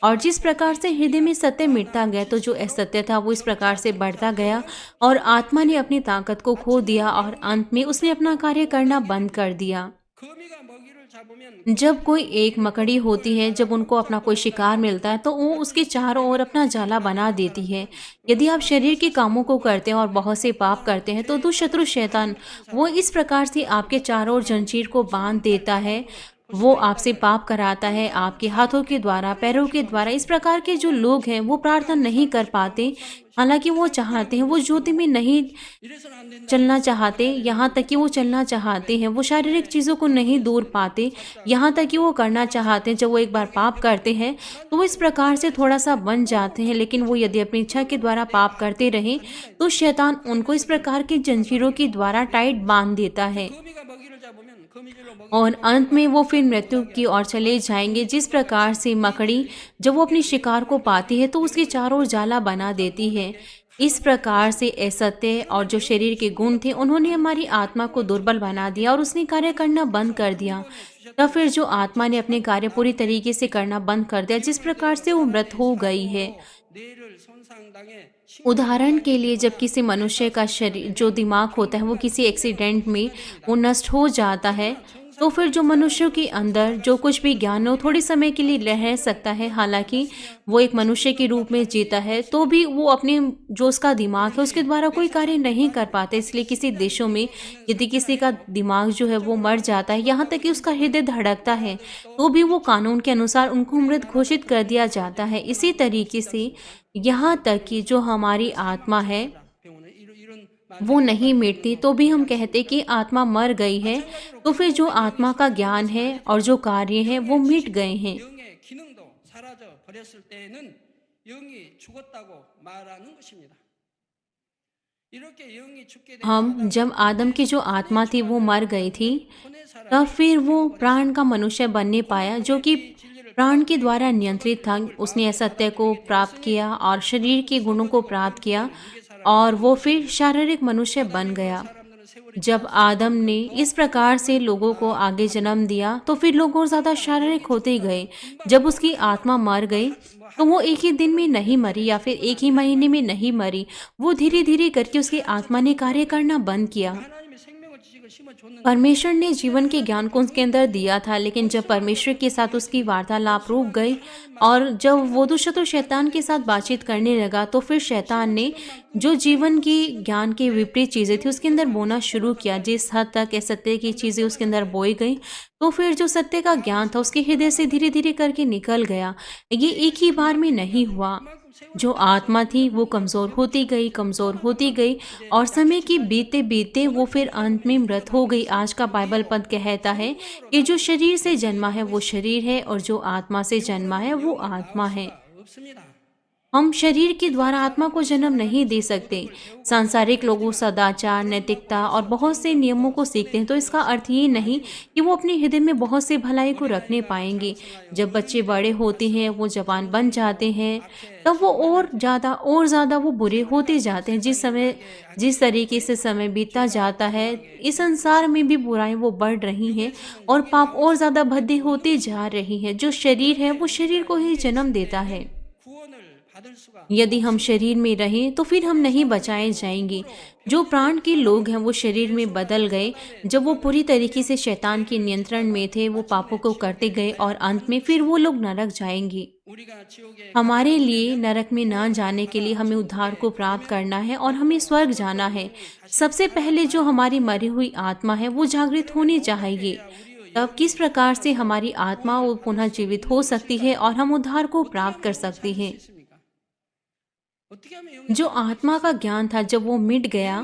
और जिस प्रकार से हृदय में सत्य मिटता गया तो जो असत्य था वो इस प्रकार से बढ़ता गया और आत्मा ने अपनी ताकत को खो दिया और अंत में उसने अपना कार्य करना बंद कर दिया। 거미가 먹이를 잡으면 जब कोई एक मकड़ी होती है, जब उनको अपना कोई शिकार मिलता है तो वो उसके चारों ओर अपना जाला बना देती है। यदि आप शरीर के कामों को करते हैं और बहुत से पाप करते हैं तो दुष्शत्रु शैतान वो इस प्रकार से आपके चारों ओर जंजीर को बांध देता है। वो आपसे पाप कराता है, आपके हाथों के द्वारा, पैरों के द्वारा। इस प्रकार के जो लोग हैं वो प्रार्थना नहीं कर पाते, हालांकि वो चाहते हैं, वो ज्योति में नहीं 이래서는 안 된다. चलना चाहते, यहाँ तक कि वो चलना चाहते हैं। वो शारीरिक चीज़ों को नहीं दूर पाते, यहाँ तक कि वो करना चाहते हैं। जब वो एक बार पाप करते हैं तो वो इस प्रकार से थोड़ा सा बन जाते हैं। लेकिन वो यदि अपनी इच्छा के द्वारा पाप करते रहें तो शैतान उनको इस प्रकार की जंजीरों के द्वारा टाइट बांध देता है 거미가 먹이를 잡으면 거미줄로 먹이 और अंत में वो फिर मृत्यु की ओर चले जाएंगे। जिस प्रकार से मकड़ी जब वो अपनी शिकार को पाती है तो उसके चारों ओर जाला बना देती है, इस प्रकार से असत्य और जो शरीर के गुण थे उन्होंने हमारी आत्मा को दुर्बल बना दिया और उसने कार्य करना बंद कर दिया। तब फिर जो आत्मा ने अपने कार्य पूरी तरीके से करना बंद कर दिया, जिस प्रकार से वो मृत हो गई है। 뇌를 손상당해 उदाहरण के लिए जब किसी मनुष्य का शरीर जो दिमाग होता है वो किसी एक्सीडेंट में वो नष्ट हो जाता है तो फिर जो मनुष्य के अंदर जो कुछ भी ज्ञान हो थोड़ी समय के लिए रह सकता है। हालांकि वो एक मनुष्य के रूप में जीता है तो भी वो अपने जो उसका दिमाग है उसके द्वारा कोई कार्य नहीं कर पाते। इसलिए किसी देशों में यदि किसी का दिमाग जो है वो मर जाता है, यहाँ तक कि उसका हृदय धड़कता है, तो भी वो कानून के अनुसार उनको मृत घोषित कर दिया जाता है। इसी तरीके से यहाँ तक कि जो हमारी आत्मा है 병원에 이런 वो नहीं मिटती तो भी हम कहते कि आत्मा मर गई है। तो फिर जो आत्मा का ज्ञान है और जो कार्य है वो मिट गए हैं। 영의 기능도 사라져 버렸을 때에는 영이 죽었다고 말하는 것입니다. 이렇게 영이 죽게 된 हम जब आदम की जो आत्मा थी वो मर गई थी, 혼의 तब 사람이 फिर वो प्राण का मनुष्य बनने पाया जो कि प्राण के द्वारा नियंत्रित था। उसने सत्य को प्राप्त किया और शरीर के गुणों को प्राप्त किया और वो फिर शारीरिक मनुष्य बन गया। 사람들은 세월이 जब आदम ने इस प्रकार से लोगों को आगे जन्म दिया तो फिर लोग और ज़्यादा शारीरिक होते गए। जब उसकी आत्मा मर गई तो वो एक ही दिन में नहीं मरी या फिर एक ही महीने में नहीं मरी, वो धीरे धीरे करके उसकी आत्मा ने कार्य करना बंद किया। 하나님의 생명을 지식을 심어줬는데 परमेश्वर ने जीवन के ज्ञान को उसके अंदर दिया था, लेकिन जब परमेश्वर के साथ उसकी वार्तालाप रुक गई और जब वो दूसरा शैतान के साथ बातचीत करने लगा तो फिर शैतान ने जो जीवन की ज्ञान के विपरीत चीज़ें थी उसके अंदर बोना शुरू किया। जिस हद तक सत्य की चीज़ें उसके अंदर बोई गई तो फिर जो सत्य का ज्ञान था उसके हृदय से धीरे धीरे करके निकल गया। ये एक ही बार में नहीं हुआ। जो आत्मा थी वो कमज़ोर होती गई, कमज़ोर होती गई और समय की बीतते बीतते वो फिर अंत में मृत हो गई। आज का बाइबल पद कहता है कि जो शरीर से जन्मा है वो शरीर है और जो आत्मा से जन्मा है वो आत्मा है। 없습니다. हम शरीर के द्वारा आत्मा को जन्म नहीं दे सकते। सांसारिक लोगों सदाचार, नैतिकता और बहुत से नियमों को सीखते हैं तो इसका अर्थ ये नहीं कि वो अपने हृदय में बहुत से भलाई को रखने पाएंगे। जब बच्चे बड़े होते हैं, वो जवान बन जाते हैं, तब वो और ज़्यादा वो बुरे होते जाते हैं। जिस तरीके से समय बीतता जाता है, इस संसार में भी बुराई वो बढ़ रही हैं और पाप और ज़्यादा भद्दे होते जा रही हैं। जो शरीर है वो शरीर को ही जन्म देता है। 구원을 받을 수가 यदि हम शरीर में रहें तो फिर हम नहीं बचाए जाएंगे। जो प्राण के लोग हैं वो शरीर में बदल गए। जब वो पूरी तरीके से शैतान के नियंत्रण में थे, वो पापों को करते गए और अंत में फिर वो लोग नरक जाएंगे। 우리가 지옥에 हमारे लिए नरक में ना जाने के लिए हमें उद्धार को प्राप्त करना है और हमें स्वर्ग जाना है। सबसे पहले जो हमारी मरी हुई आत्मा है वो जागृत होनी चाहिए। तब किस प्रकार से हमारी आत्मा वो पुनः जीवित हो सकती है और हम उद्धार को प्राप्त कर सकते हैं। 있습니까? 어떻게 하면 영이 जो आत्मा का ज्ञान था जब वो मिट गया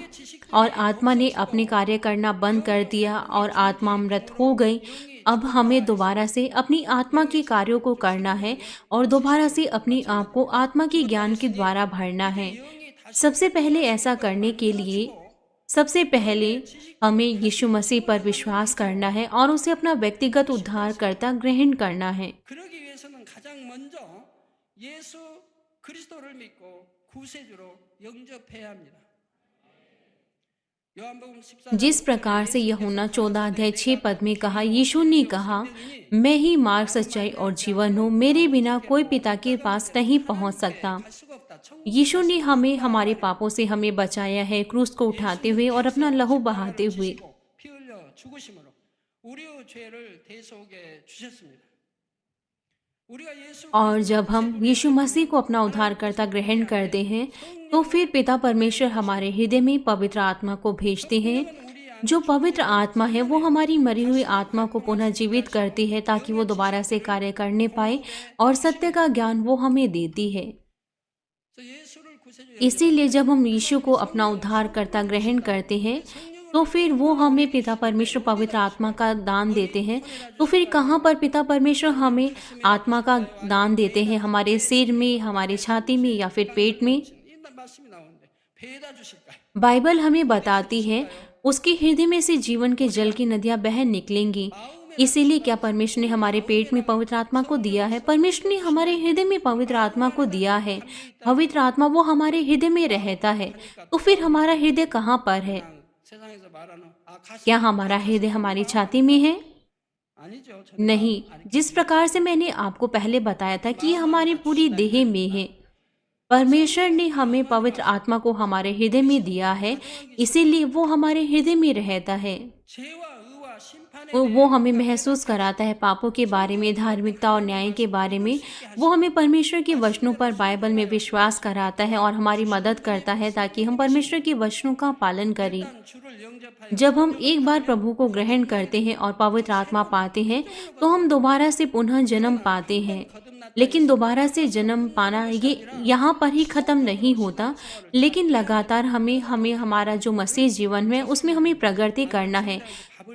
और आत्मा ने अपने कार्य करना बंद कर दिया और आत्मा मृत हो गई, अब हमें दोबारा से अपनी आत्मा के कार्यों को करना है और दोबारा से अपनी आप को आत्मा के ज्ञान के द्वारा भरना है। सबसे पहले ऐसा करने के लिए सबसे पहले हमें यीशु मसीह पर विश्वास करना है और उसे अपना व्यक्तिगत उद्धारकर्ता ग्रहण करना है। 그러기 위해서는 가장 먼저 예수 그리스도를 믿고 구세주로 영접해야 합니다. 요한복음 14장 जिस प्रकार से यूहन्ना 14:6 में कहा, यीशु ने कहा, मैं ही मार्ग, सच्चाई और जीवन हूँ, मेरे बिना कोई पिता के पास नहीं पहुँच सकता। 갈 수가 없다. 천국 यीशु ने हमें हमारे पापों से हमें बचाया है, क्रूस को उठाते हुए और अपना लहू बहाते हुए। 피 흘려 죽으심으로 우리의 죄를 대속해 주셨습니다. 우리가 예수 और जब हम यीशु मसीह को अपना उद्धारकर्ता ग्रहण करते हैं तो फिर पिता परमेश्वर हमारे हृदय में पवित्र आत्मा को भेजते हैं। जो पवित्र आत्मा है वो हमारी मरी हुई आत्मा को पुनः जीवित करती है ताकि वो दोबारा से कार्य करने पाए और सत्य का ज्ञान वो हमें देती है। 예수를 구세주 इसीलिए जब हम यीशु को अपना उद्धारकर्ता ग्रहण करते हैं तो फिर वो हमें पिता परमेश्वर पवित्र आत्मा का दान देते हैं। तो फिर कहाँ पर पिता परमेश्वर हमें आत्मा का दान देते हैं? हमारे सिर में, हमारे छाती में या फिर पेट में? 일단 말씀이 나오는데 배에다 주실까요? बाइबल हमें बताती है उसके हृदय में से जीवन के जल की नदियां बह निकलेंगी। इसीलिए क्या परमेश्वर ने हमारे पेट में पवित्र आत्मा को दिया है? परमेश्वर ने हमारे हृदय में पवित्र आत्मा को दिया है। पवित्र आत्मा वो हमारे हृदय में रहता है। तो फिर हमारा हृदय कहाँ पर है? 세상에서 말하는 가슴 क्या हमारा हृदय हमारी छाती में है? 아니죠. नहीं। जिस प्रकार से मैंने आपको पहले बताया था कि ये हमारी पूरी देह में है। परमेश्वर ने हमें पवित्र आत्मा को हमारे हृदय में दिया है, इसीलिए वो हमारे हृदय में रहता है। 죄와 의와 심판에 वो हमें महसूस कराता है पापों के बारे में, धार्मिकता और न्याय के बारे में। वो हमें परमेश्वर के वचनों पर बाइबल में विश्वास कराता है और हमारी मदद करता है ताकि हम परमेश्वर के वचनों का पालन करें। 주를 영접하여 जब हम एक बार प्रभु को ग्रहण करते हैं और पवित्र आत्मा पाते हैं तो हम दोबारा से पुनः जन्म पाते हैं। लेकिन दोबारा से जन्म पाना ये यहाँ पर ही ख़त्म नहीं होता, लेकिन लगातार हमें हमारा जो मसीह जीवन है उसमें हमें प्रगति करना है।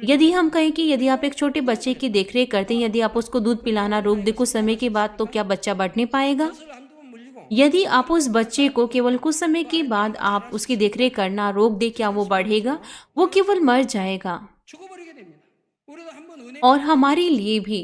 यदि हम कहें कि यदि आप एक छोटे बच्चे की देखरेख करते हैं, यदि आप उसको दूध पिलाना रोक दें कुछ समय के बाद, तो क्या बच्चा बढ़ने पाएगा? 젖을 한두 번 물리고 यदि आप उस बच्चे को केवल कुछ समय के बाद आप उसकी देखरेख करना रोक दे, क्या वो बढ़ेगा? वो केवल मर जाएगा। 죽어버리게 됩니다. 우리도 한번 은혜 और हमारे लिए भी,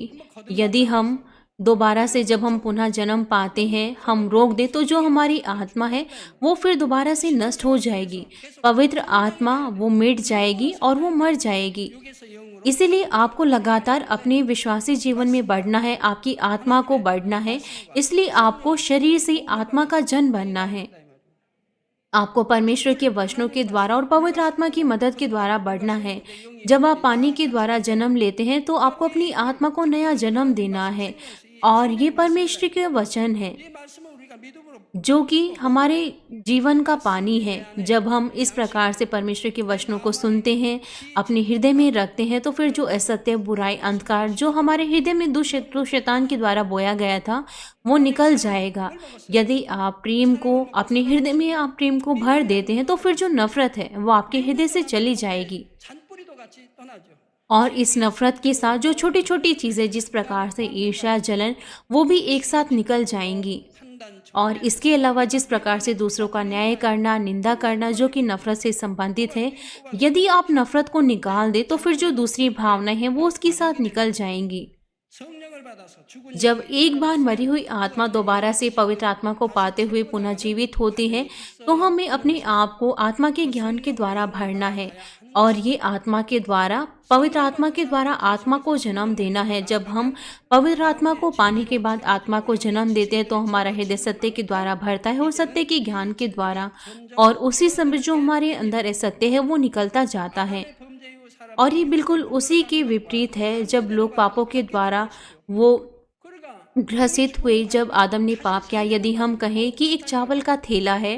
यदि हम दोबारा से जब हम पुनः जन्म पाते हैं, हम रोक दें तो जो हमारी आत्मा है वो फिर दोबारा से नष्ट हो जाएगी। पवित्र आत्मा वो मिट जाएगी और वो मर जाएगी। 육에서 영으로 इसीलिए आपको लगातार अपने विश्वासी जीवन में बढ़ना है, आपकी आत्मा को बढ़ना है। इसलिए आपको शरीर से आत्मा का जन बनना है। आपको परमेश्वर के वचनों के द्वारा और पवित्र आत्मा की मदद के द्वारा बढ़ना है। जब आप पानी के द्वारा जन्म लेते हैं तो आपको अपनी आत्मा को नया जन्म देना है, और ये परमेश्वर के वचन है 이 말씀을 우리가 믿음으로 जो कि हमारे जीवन का पानी है। जब हम इस प्रकार से परमेश्वर के वचनों को सुनते हैं, अपने हृदय में रखते हैं, तो फिर जो असत्य, बुराई, अंधकार जो हमारे हृदय में दुष्ट शैतान के द्वारा बोया गया था वो निकल जाएगा। यदि आप प्रेम को अपने हृदय में आप प्रेम को भर देते हैं तो फिर जो नफरत है वो आपके हृदय से चली जाएगी, 잔뿌리도 같이 떠나죠. और इस नफरत के साथ जो छोटी छोटी चीज़ें जिस प्रकार से ईर्ष्या, जलन, वो भी एक साथ निकल जाएंगी। 판단, और इसके अलावा जिस प्रकार से दूसरों का न्याय करना, निंदा करना जो कि नफरत से संबंधित है, यदि आप नफरत को निकाल दें तो फिर जो दूसरी भावनाएं हैं वो उसके साथ निकल जाएंगी। 성령을 받아서 죽은 जब एक बार मरी हुई आत्मा दोबारा से पवित्र आत्मा को पाते हुए पुनः जीवित होती है तो हमें अपने आप को आत्मा के ज्ञान के द्वारा भरना है, और ये आत्मा के द्वारा, पवित्र आत्मा के द्वारा आत्मा को जन्म देना है। जब हम पवित्र आत्मा को पाने के बाद आत्मा को जन्म देते हैं तो हमारा हृदय सत्य के द्वारा भरता है और सत्य के ज्ञान के द्वारा, और उसी समय जो हमारे अंदर असत्य है वो निकलता जाता है। 범죄 이후 사람 और ये बिल्कुल उसी के विपरीत है जब लोग पापों के द्वारा वो 그러니까 ग्रसित हुए। जब आदम ने पाप किया, यदि हम कहें कि एक चावल का थैला है,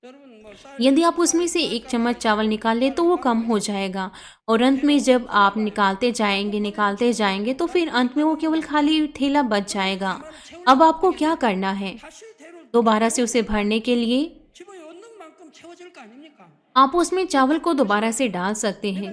여러분 뭐 쌀 यदि आप उसमें से एक चम्मच चावल निकाल लें तो वो कम हो जाएगा, और अंत में जब आप निकालते जाएंगे तो फिर अंत में वो केवल खाली थैला बच जाएगा। अब आपको क्या करना है? 다시 대로 दोबारा से उसे भरने के लिए 집어넣는 만큼 채워질 거 아닙니까? आप उसमें चावल को दोबारा से डाल सकते हैं।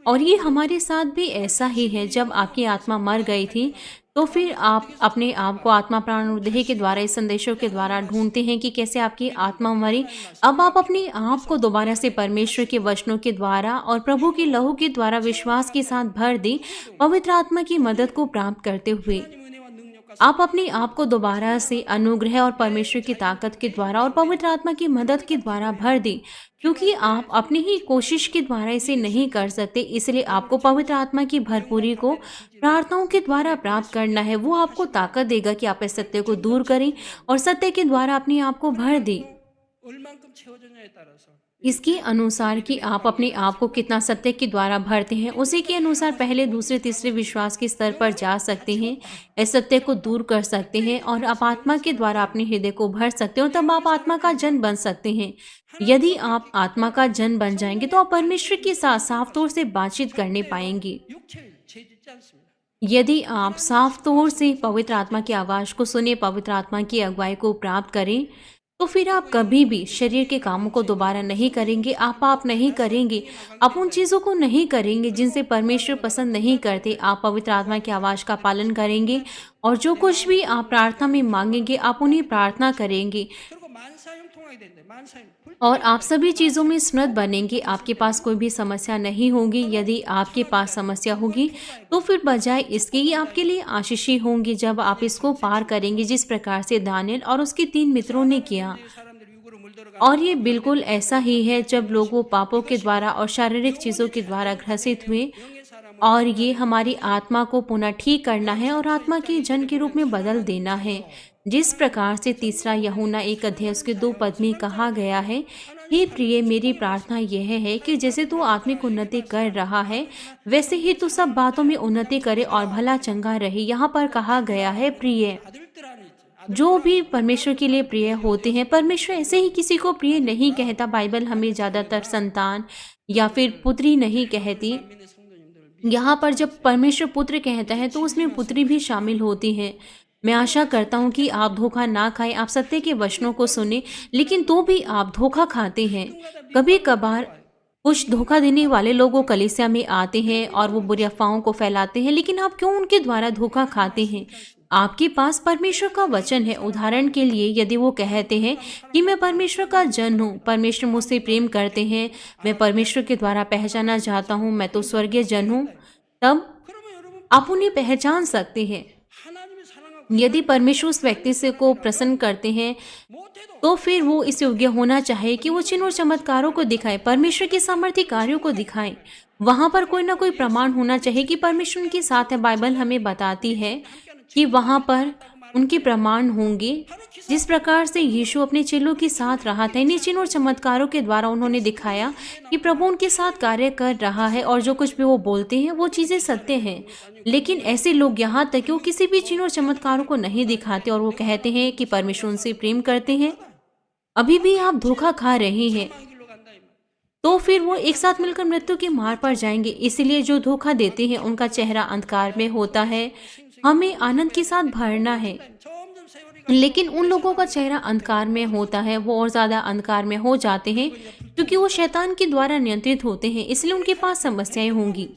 और ये हमारे साथ भी ऐसा ही है। जब आपकी आत्मा मर गई थी तो फिर आप अपने आप को आत्मा, प्राण और देह के द्वारा, इस संदेशों के द्वारा ढूंढते हैं कि कैसे आपकी आत्मा मरी। अब आप अपने आप को दोबारा से परमेश्वर के वचनों के द्वारा और प्रभु के लहू के द्वारा विश्वास के साथ भर दें, पवित्र आत्मा की मदद को प्राप्त करते हुए। 하나님 은혜와 능력과 आप अपने आप को दोबारा से अनुग्रह और परमेश्वर की ताकत के द्वारा और पवित्र आत्मा की मदद के द्वारा भर दें, क्योंकि आप अपनी ही कोशिश के द्वारा इसे नहीं कर सकते। इसलिए आपको पवित्र आत्मा की भरपूरी को प्रार्थनाओं के द्वारा प्राप्त करना है। वो आपको ताकत देगा कि आप इस सत्य को दूर करें और सत्य के द्वारा अपने आप को भर दें। 얼만큼 채워졌냐에 따라서 इसके अनुसार कि आप अपने आप को कितना सत्य के द्वारा भरते हैं, उसी के अनुसार पहले, दूसरे, तीसरे विश्वास के स्तर पर जा सकते हैं, इस सत्य को दूर कर सकते हैं, और आप आत्मा के द्वारा अपने हृदय को भर सकते हैं, और तब आप आत्मा का जन बन सकते हैं। यदि आप आत्मा का जन बन जाएंगे तो आप परमेश्वर के साथ साफ तौर से बातचीत करने पाएंगे। 육체를 죄짓지 않습니다. यदि आप साफ तौर से पवित्र आत्मा की आवाज़ को सुने, पवित्र आत्मा की अगुवाई को प्राप्त करें, तो फिर आप कभी भी शरीर के कामों को दोबारा नहीं करेंगे। आप पाप नहीं करेंगे, आप उन चीज़ों को नहीं करेंगे जिनसे परमेश्वर पसंद नहीं करते। आप पवित्र आत्मा की आवाज़ का पालन करेंगे, और जो कुछ भी आप प्रार्थना में मांगेंगे आप उन्हें प्रार्थना करेंगे, 그리고 만사형통하게 되는데 만사형 और आप सभी चीज़ों में समृद्ध बनेंगे। आपके पास कोई भी समस्या नहीं होगी। यदि आपके पास समस्या होगी तो फिर बजाय इसके ये आपके लिए आशीष ही होंगी जब आप इसको पार करेंगे, जिस प्रकार से दानियल और उसके 3 मित्रों ने किया। 사람들이 육으로 물들어가 और ये बिल्कुल ऐसा ही है जब लोग वो पापों के द्वारा और शारीरिक चीज़ों के द्वारा ग्रसित हुए, 영의 사람을 और ये हमारी आत्मा को पुनः ठीक करना है और आत्मा के जन के रूप में बदल देना है। जिस प्रकार से तीसरा यूहन्ना 1 अध्याय उसके 2 पद में कहा गया है, हे प्रिय, मेरी प्रार्थना यह है कि जैसे तू आत्मिक उन्नति कर रहा है वैसे ही तू सब बातों में उन्नति करे और भला चंगा रहे। यहाँ पर कहा गया है प्रिय। 아들들 안에 있지. जो भी परमेश्वर के लिए प्रिय होते हैं, परमेश्वर ऐसे ही किसी को प्रिय नहीं कहता। बाइबल हमें ज़्यादातर संतान या फिर पुत्री नहीं कहती। 믿는 성도님들 यहाँ पर जब परमेश्वर पुत्र कहता है तो उसमें पुत्री भी शामिल होती है। मैं आशा करता हूँ कि आप धोखा ना खाएं, आप सत्य के वचनों को सुने, लेकिन तो भी आप धोखा खाते हैं। कभी कभार कुछ धोखा देने वाले लोगों कलीसिया में आते हैं और वो बुरी अफवाहों को फैलाते हैं, लेकिन आप क्यों उनके द्वारा धोखा खाते हैं? आपके पास परमेश्वर का वचन है। उदाहरण के लिए यदि वो कहते हैं कि मैं परमेश्वर का जन हूँ, परमेश्वर मुझसे प्रेम करते हैं, मैं परमेश्वर के द्वारा पहचाना जाता हूँ, मैं तो स्वर्गीय जन हूँ, तब 그러면 여러분 आप उन्हें पहचान सकते हैं। 하나님의 사랑과 यदि परमेश्वर उस व्यक्ति से को प्रसन्न करते हैं 못해도 तो फिर वो इस योग्य होना चाहिए कि वो चिन्ह और चमत्कारों को दिखाए, परमेश्वर के सामर्थ्य कार्यों को दिखाएं। वहां पर कोई ना कोई प्रमाण होना चाहिए कि परमेश्वर उनके साथ है। बाइबल हमें बताती है कि वहां पर उनके प्रमाण होंगे। जिस प्रकार से यीशु अपने चेलों के साथ रहा था, इन्हीं चिन्ह और चमत्कारों के द्वारा उन्होंने दिखाया कि प्रभु उनके साथ कार्य कर रहा है और जो कुछ भी वो बोलते हैं वो चीजें सत्य हैं। लेकिन ऐसे लोग यहाँ तक कि वो किसी भी चिन्ह और चमत्कारों को नहीं दिखाते और वो कहते हैं कि परमेश्वर उनसे प्रेम करते हैं, अभी भी आप धोखा खा रहे हैं। 한 길로 간다 이 말. तो फिर वो एक साथ मिलकर मृत्यु के मार्ग पर जाएंगे। इसलिए जो धोखा देते हैं उनका चेहरा अंधकार में होता है। हमें आनंद के साथ भरना है, 점점 세월이 लेकिन उन लोगों का चेहरा अंधकार में होता है, वो और ज्यादा अंधकार में हो जाते हैं क्योंकि वो शैतान के द्वारा नियंत्रित होते हैं। इसलिए उनके पास समस्याएं होंगी।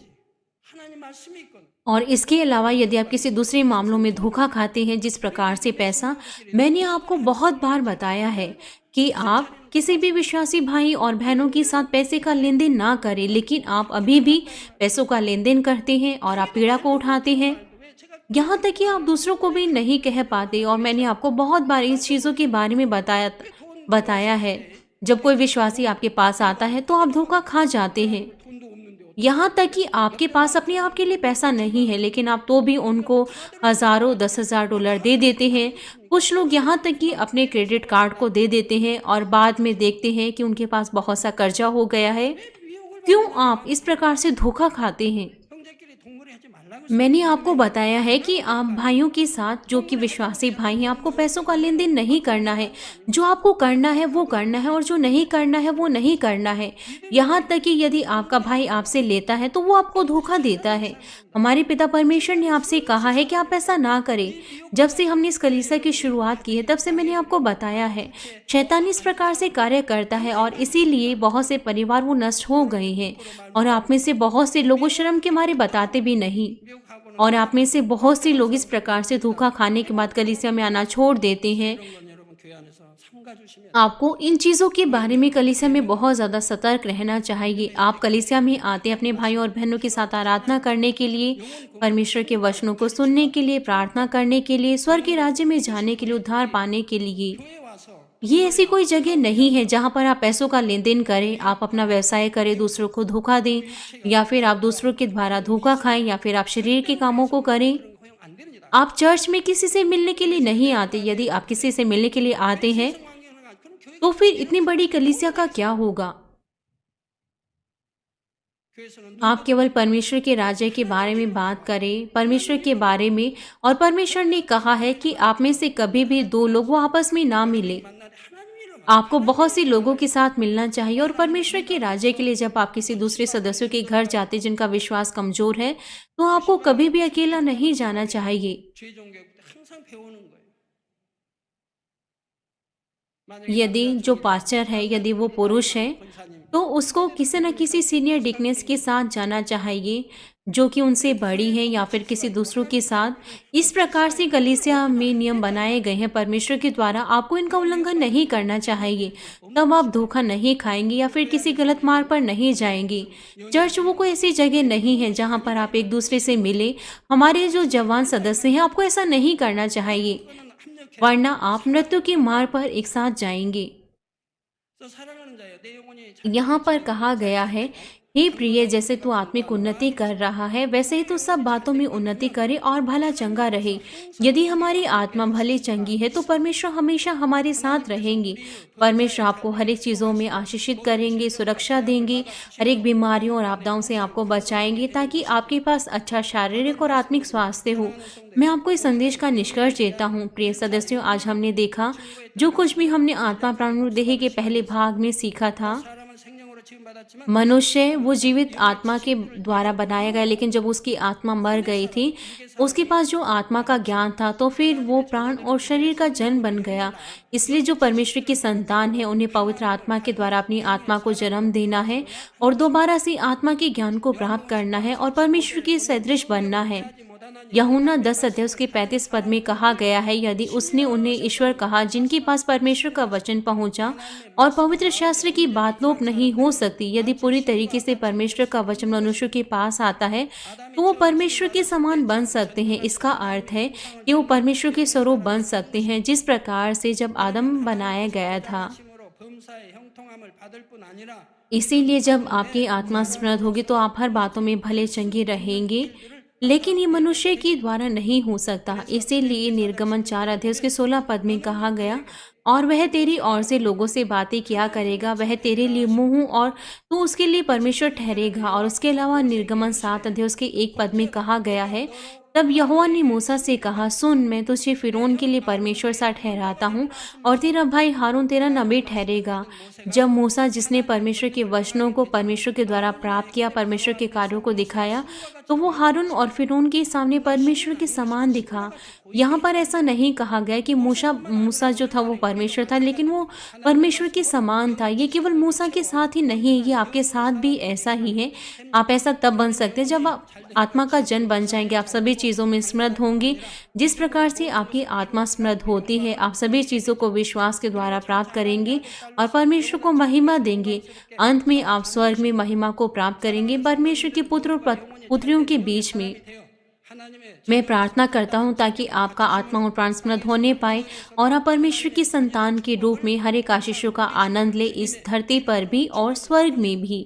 하나님 말씀이 있건 और इसके अलावा यदि आप किसी दूसरे मामलों में धोखा खाते हैं, जिस प्रकार से पैसा, मैंने आपको बहुत बार बताया है कि आप किसी भी विश्वासी भाई और बहनों के साथ पैसे का लेन देन ना करें, लेकिन आप अभी भी पैसों का लेन देन करते हैं और आप पीड़ा को उठाते हैं। 왜 제가 यहाँ तक कि आप दूसरों को भी नहीं कह पाते। और मैंने आपको बहुत बार इस चीज़ों के बारे में बताया है। जब कोई विश्वासी आपके पास आता है तो आप धोखा खा जाते हैं। 돈도 없는데 यहाँ तक कि आपके पास अपने आप के लिए पैसा नहीं है, लेकिन आप तो भी उनको हजारों $10,000 दे देते हैं। कुछ लोग यहाँ तक कि अपने क्रेडिट कार्ड को दे देते हैं और बाद में देखते हैं कि उनके पास बहुत सा कर्जा हो गया है। 위협을 क्यों आप इस प्रकार से धोखा खाते हैं? 형제끼리 동거래 하지 말라고 मैंने आपको बताया है कि आप भाइयों के साथ, जो कि विश्वासी भाई हैं, आपको पैसों का लेन देन नहीं करना है। जो आपको करना है वो करना है और जो नहीं करना है वो नहीं करना है। यहाँ तक कि यदि आपका भाई आपसे लेता है तो वो आपको धोखा देता है। हमारे पिता परमेश्वर ने आपसे कहा है कि आप ऐसा ना करें। जब से हमने इस कलीसिया की शुरुआत की है तब से मैंने आपको बताया है, शैतान इस प्रकार से कार्य करता है और इसीलिए बहुत से परिवार वो नष्ट हो गए हैं। और आप में से बहुत से लोगों शर्म के मारे बताते भी नहीं। 미혹하고는 और आप में से बहुत से लोग इस प्रकार से धोखा खाने के बाद कलीसिया में आना छोड़ देते हैं। 건 여러분 교회 안에서 삼가 주시면 आपको इन चीज़ों के बारे में कलीसिया में बहुत ज़्यादा सतर्क रहना चाहिए। आप कलीसिया में आते अपने भाइयों और बहनों के साथ आराधना करने के लिए, परमेश्वर के वचनों को सुनने के लिए, प्रार्थना करने के लिए, स्वर्ग के राज्य में जाने के लिए, उद्धार पाने के लिए। 교회 와서 ये ऐसी कोई जगह नहीं है जहाँ पर आप पैसों का लेन देन करें, आप अपना व्यवसाय करें, दूसरों को धोखा दें, या फिर आप दूसरों के द्वारा धोखा खाएं, या फिर आप शरीर के कामों को करें। 허용 안 됩니다. आप चर्च में किसी से मिलने के लिए नहीं आते। यदि आप किसी से मिलने के लिए आते हैं 환경을 그럼 교회 तो फिर इतनी बड़ी कलीसिया का क्या होगा? 교회에서는 आप केवल परमेश्वर के राज्य के बारे में बात करें, परमेश्वर के बारे में। और परमेश्वर ने कहा है कि आप में से कभी भी दो लोग वो आपस में ना मिले। 만나되 하나님 일을 आपको बहुत सी लोगों के साथ मिलना चाहिए। और परमेश्वर के राज्य के लिए जब आप किसी दूसरे सदस्यों के घर जाते जिनका विश्वास कमजोर है, तो आपको कभी भी अकेला नहीं जाना चाहिए। 죄종교회 때 항상 배우는 거예요. 만약에 यदि जो पास्टर है, यदि वो पुरुष है, 권사님 तो उसको किसी न किसी सीनियर डिकनेस के साथ जाना चाहिए, जो कि उनसे बड़ी है, या फिर किसी दूसरों के साथ। इस प्रकार से कलीसिया में नियम बनाए गए हैं परमेश्वर के द्वारा। आपको इनका उल्लंघन नहीं करना चाहिए, तब आप धोखा नहीं खाएंगे या फिर किसी गलत मार्ग पर नहीं जाएंगे। चर्च वो कोई ऐसी जगह नहीं है जहाँ पर आप एक दूसरे से मिले। हमारे जो जवान सदस्य हैं, आपको ऐसा नहीं करना चाहिए, 합력해 वरना आप मृत्यु के मार्ग पर एक साथ जाएंगे। 서 사랑하는 자여 내 영혼이 यहाँ पर कहा गया है, हे प्रिय, जैसे तू आत्मिक उन्नति कर रहा है वैसे ही तू सब बातों में उन्नति करे और भला चंगा रहे। यदि हमारी आत्मा भली चंगी है तो परमेश्वर हमेशा हमारे साथ रहेंगे। परमेश्वर आपको हर एक चीज़ों में आशीषित करेंगे, सुरक्षा देंगे, हर एक बीमारियों और आपदाओं से आपको बचाएंगे, ताकि आपके पास अच्छा शारीरिक और आत्मिक स्वास्थ्य हो। मैं आपको इस संदेश का निष्कर्ष देता हूँ। प्रिय सदस्यों, आज हमने देखा जो कुछ भी हमने आत्मा प्राण देह के पहले भाग में सीखा था। 사람은 생명으로 지음받았지만 मनुष्य वो जीवित आत्मा के द्वारा बनाया गया, लेकिन जब उसकी आत्मा मर गई थी, उसके पास जो आत्मा का ज्ञान था, तो फिर वो प्राण और शरीर का जन्म बन गया। इसलिए जो परमेश्वर की संतान है, उन्हें पवित्र आत्मा के द्वारा अपनी आत्मा को जन्म देना है और दोबारा से आत्मा के ज्ञान को प्राप्त करना है और परमेश्वर के सदृश बनना है। यूहन्ना 10 अध्याय उसके 35 पद में कहा गया है, यदि उसने उन्हें ईश्वर कहा जिनके पास परमेश्वर का वचन पहुंचा, और पवित्र शास्त्र की बात लोप नहीं हो सकती। यदि पूरी तरीके से परमेश्वर का वचन मनुष्य के पास आता है तो वो परमेश्वर के समान बन सकते हैं। इसका अर्थ है कि वो परमेश्वर के स्वरूप बन सकते हैं, जिस प्रकार से जब आदम बनाया गया था। 심으로 범사의 형통함을 받을 뿐 आनिरा इसीलिए जब आपकी आत्मा स्मृत होगी तो आप हर बातों में भले चंगे रहेंगे, लेकिन ये मनुष्य के द्वारा नहीं हो सकता। इसीलिए निर्गमन 4 अध्याय उसके 16 पद में कहा गया, और वह तेरी ओर से लोगों से बातें किया करेगा, वह तेरे लिए मुंह और तू उसके लिए परमेश्वर ठहरेगा। और उसके अलावा निर्गमन 7 अध्याय उसके 1 पद में कहा गया है, तब यहोवा ने मूसा से कहा, सुन, मैं तुझे फिरौन के लिए परमेश्वर सा ठहराता हूँ, और तेरा भाई हारून तेरा नबी ठहरेगा। जब मूसा, जिसने परमेश्वर के वचनों को परमेश्वर के द्वारा प्राप्त किया, परमेश्वर के कार्यों को दिखाया, तो वो हारून और फिरौन के सामने परमेश्वर के समान दिखा। यहाँ पर ऐसा नहीं कहा गया कि मूसा जो था वो परमेश्वर था, लेकिन वो परमेश्वर के समान था। ये केवल मूसा के साथ ही नहीं है, ये आपके साथ भी ऐसा ही है। आप ऐसा तब बन सकते हैं जब आप आत्मा का जन बन जाएंगे। आप सभी चीज़ों में समृद्ध होंगे। जिस प्रकार से आपकी आत्मा समृद्ध होती है, आप सभी चीज़ों को विश्वास के द्वारा प्राप्त करेंगे और परमेश्वर को महिमा देंगे। अंत में आप स्वर्ग में महिमा को प्राप्त करेंगे परमेश्वर के पुत्र और पुत्रियों के बीच में। 하나님의 मैं प्रार्थना करता हूँ ताकि आपका आत्मा और प्राण समृद्ध होने पाए और आप परमेश्वर की संतान के रूप में हर एक आशीषों का आनंद ले, इस धरती पर भी और स्वर्ग में भी।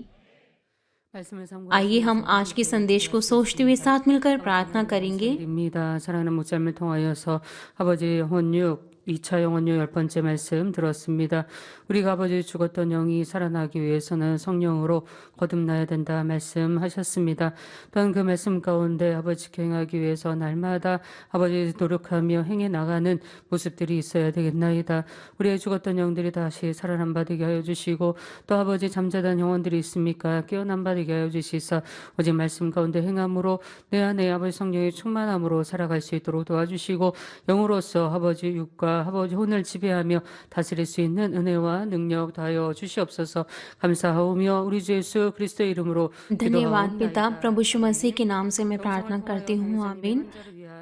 말씀을 आइए हम आज के संदेश को सोचते हुए साथ मिलकर प्रार्थना करेंगे। 입니다. 사랑하는 목자님을 통하여서 아버지 혼육 2차 영혼유 10번째 말씀 들었습니다. 우리가 아버지 죽었던 영이 살아나기 위해서는 성령으로 거듭나야 된다 말씀하셨습니다. 또한 그 말씀 가운데 아버지 행하기 위해서 날마다 아버지 노력하며 행해 나가는 모습들이 있어야 되겠나이다. 우리의 죽었던 영들이 다시 살아남 바 되게 하여 주시고, 또 아버지 잠자던 영혼들이 있습니까? 깨어난 바 되게 하여 주시사 오직 말씀 가운데 행함으로 내 안에 아버지 성령의 충만함으로 살아갈 수 있도록 도와주시고, 영으로서 아버지 육과 아버지 혼을 지배하며 다스릴 수 있는 은혜와 능력 다하여 주시옵소서. 감사하오며 우리 주 예수 그리스도의 이름으로 धन्यवाद पिता, प्रभु यीशु मसीह के नाम से मैं प्रार्थना करती हूँ, आमीन।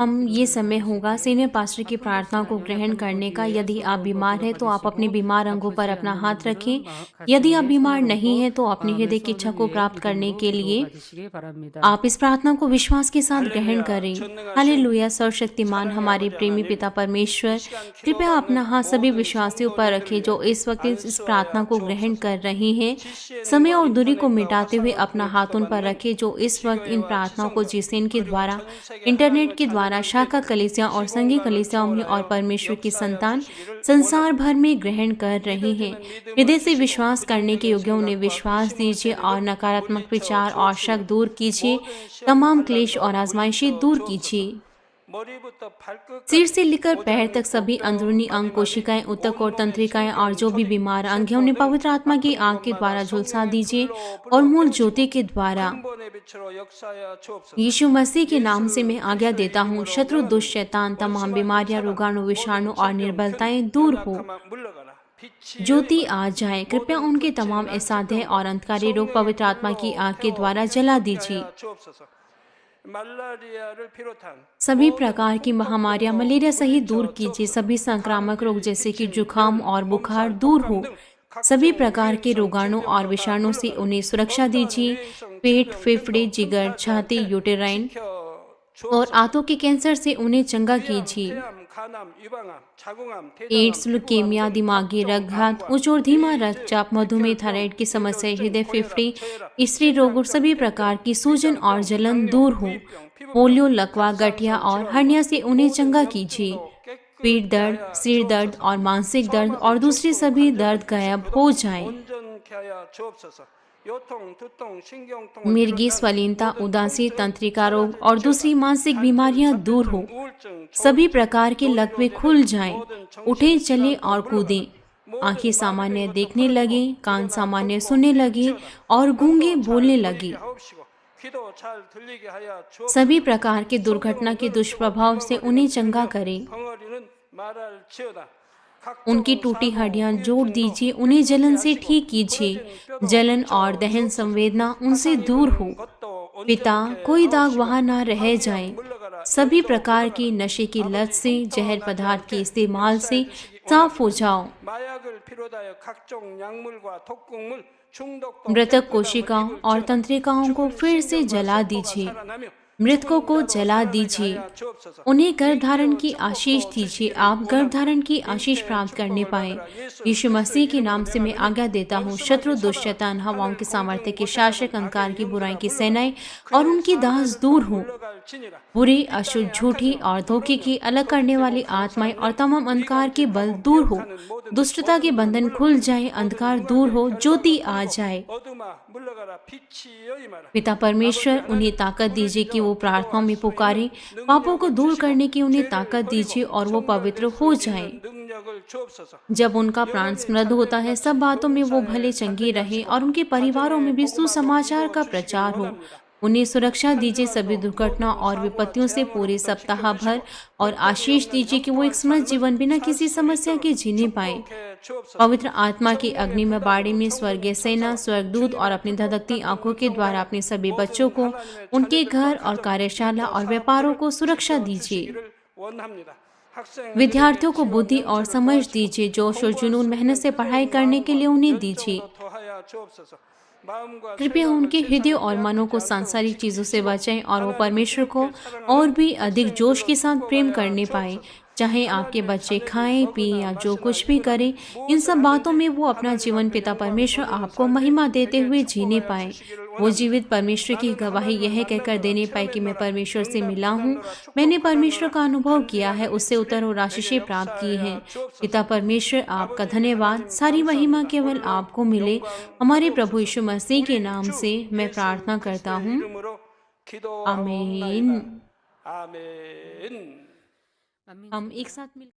हम ये समय होगा सीनियर पास्टर की प्रार्थना को ग्रहण करने का। यदि आप बीमार हैं तो आप अपने बीमार अंगों पर अपना हाथ रखें। यदि आप बीमार नहीं हैं तो अपनी हृदय की इच्छा को प्राप्त करने के लिए आप इस प्रार्थना को विश्वास के साथ ग्रहण करें। हालेलुया। सर्वशक्तिमान हमारे प्रेमी पिता परमेश्वर, कृपया अपना हाथ सभी विश्वासियों पर रखें जो इस वक्त इस प्रार्थना को ग्रहण कर रहे हैं। समय और दूरी को मिटाते हुए अपना हाथ उन पर रखें जो इस वक्त इन प्रार्थनाओं को जीसेन के द्वारा, इंटरनेट के द्वारा, शाखा कलीसिया और संघीय कलीसियाओं में और परमेश्वर की संतान संसार भर में ग्रहण कर रहे हैं। हृदय से विश्वास करने के योग्य उन्हें विश्वास दीजिए और नकारात्मक विचार और शक दूर कीजिए। तमाम क्लेश और आजमाइशें दूर कीजिए। सिर से लेकर पैर तक सभी अंदरूनी अंग, कोशिकाएं, ऊतक और तंत्रिकाएं और जो भी बीमार अंग हैं उन्हें पवित्र आत्मा की आग के द्वारा झुलसा दीजिए और मूल ज्योति के द्वारा। यीशु मसीह के नाम से मैं आज्ञा देता हूँ, शत्रु, दुष्ट, शैतान, तमाम बीमारियां, रोगाणु, विषाणु और निर्बलताएं दूर हो, ज्योति आ जाए। कृपया उनके तमाम असाध्य और अंधकारी रोग पवित्र आत्मा की आग के द्वारा जला दीजिए। सभी प्रकार की महामारियां, मलेरिया सहित दूर कीजिए। सभी संक्रामक रोग जैसे कि जुकाम और बुखार दूर हो। सभी प्रकार के रोगाणु और विषाणु से उन्हें सुरक्षा दीजिए। पेट, फेफड़े, जिगर, छाती, यूटेराइन और आंतों के कैंसर से उन्हें चंगा कीजिए। एड्स, लुकेमिया, दिमागी रक्तघात, उच्च और धीमा रक्तचाप, मधुमेह, थायराइड की समस्या, हृदय, फेफड़े, स्त्री रोग और सभी प्रकार की सूजन और जलन दूर हो। पोलियो, लकवा, गठिया और हर्निया से उन्हें चंगा कीजिए। पीठ दर्द, सिर दर्द और मानसिक दर्द और दूसरे सभी दर्द गायब हो जाएं। मिर्गी, स्वलीनता, उदासी, तंत्रिका रोग और दूसरी मानसिक बीमारियां दूर हो। सभी प्रकार के लकवे खुल जाएं। उठें, चलें और कूदें। आंखें सामान्य देखने लगे, कान सामान्य सुनने लगे और गूंगे बोलने लगे। सभी प्रकार के दुर्घटना के दुष्प्रभाव से उन्हें चंगा करें। उनकी टूटी हड्डियां जोड़ दीजिए। उन्हें जलन से ठीक कीजिए। जलन और दहन संवेदना उनसे दूर हो। पिता, कोई दाग वहां ना रह जाए। सभी प्रकार की नशे की लत से, जहर पदार्थ के इस्तेमाल से साफ हो जाओ। 마약을 비롯하여 각종 약물과 독극물 중독도 मृतक कोशिकाओं और तंत्रिकाओं को फिर से जला दीजिए। मृतकों को जला दीजिए। उन्हें गर्भ धारण की आशीष दीजिए। आप गर्भ धारण की आशीष प्राप्त करने पाए। यीशु मसीह के नाम से मैं आज्ञा देता हूँ, शत्रु, दुष्ट, शैतान, हवाओं के सामर्थ्य के शासक, अंधकार की बुराई की सेनाएं और उनकी दास दूर हो। बुरी, अशुद्ध, झूठी और धोखे की अलग करने वाली आत्माएं और तमाम अंधकार के बल दूर हो। दुष्टता के बंधन खुल जाए, अंधकार दूर हो, ज्योति आ जाए। पिता परमेश्वर, उन्हें ताकत दीजिए कि वो प्रार्थनाओं में पुकारें। पापों को दूर करने की उन्हें ताकत दीजिए और वो पवित्र हो जाएं। जब उनका प्राण समृद्ध होता है, सब बातों में वो भले चंगे रहे और उनके परिवारों में भी सुसमाचार का प्रचार हो। उन्हें सुरक्षा दीजिए सभी दुर्घटना और विपत्तियों से पूरे सप्ताह भर, और आशीष दीजिए कि वो एक समृद्ध जीवन बिना किसी समस्या के जीने पाए। पवित्र आत्मा की अग्नि में बाड़े में स्वर्गीय सेना, स्वर्गदूत और अपनी धधकती आंखों के द्वारा अपने सभी बच्चों को, उनके घर और कार्यशाला और व्यापारों को सुरक्षा दीजिए। विद्यार्थियों को बुद्धि और समझ दीजिए। जोश और जुनून मेहनत से पढ़ाई करने के लिए उन्हें दीजिए। कृपया उनके हृदय और मनों को सांसारिक चीजों से बचाएं और वो परमेश्वर को और भी अधिक जोश के साथ प्रेम करने पाए। चाहे आपके बच्चे खाएं, पिएं या जो कुछ भी करें, इन सब बातों में वो अपना जीवन पिता परमेश्वर आपको महिमा देते हुए जीने पाए। वो जीवित परमेश्वर की गवाही यह कहकर देने पाए कि मैं परमेश्वर से मिला हूँ, मैंने परमेश्वर का अनुभव किया है, उससे उत्तर और आशीषें प्राप्त की हैं। पिता परमेश्वर, आपका धन्यवाद। सारी महिमा केवल आपको मिले। हमारे प्रभु यीशु मसीह के नाम से मैं प्रार्थना करता हूँ, आमीन। हम एक साथ मिल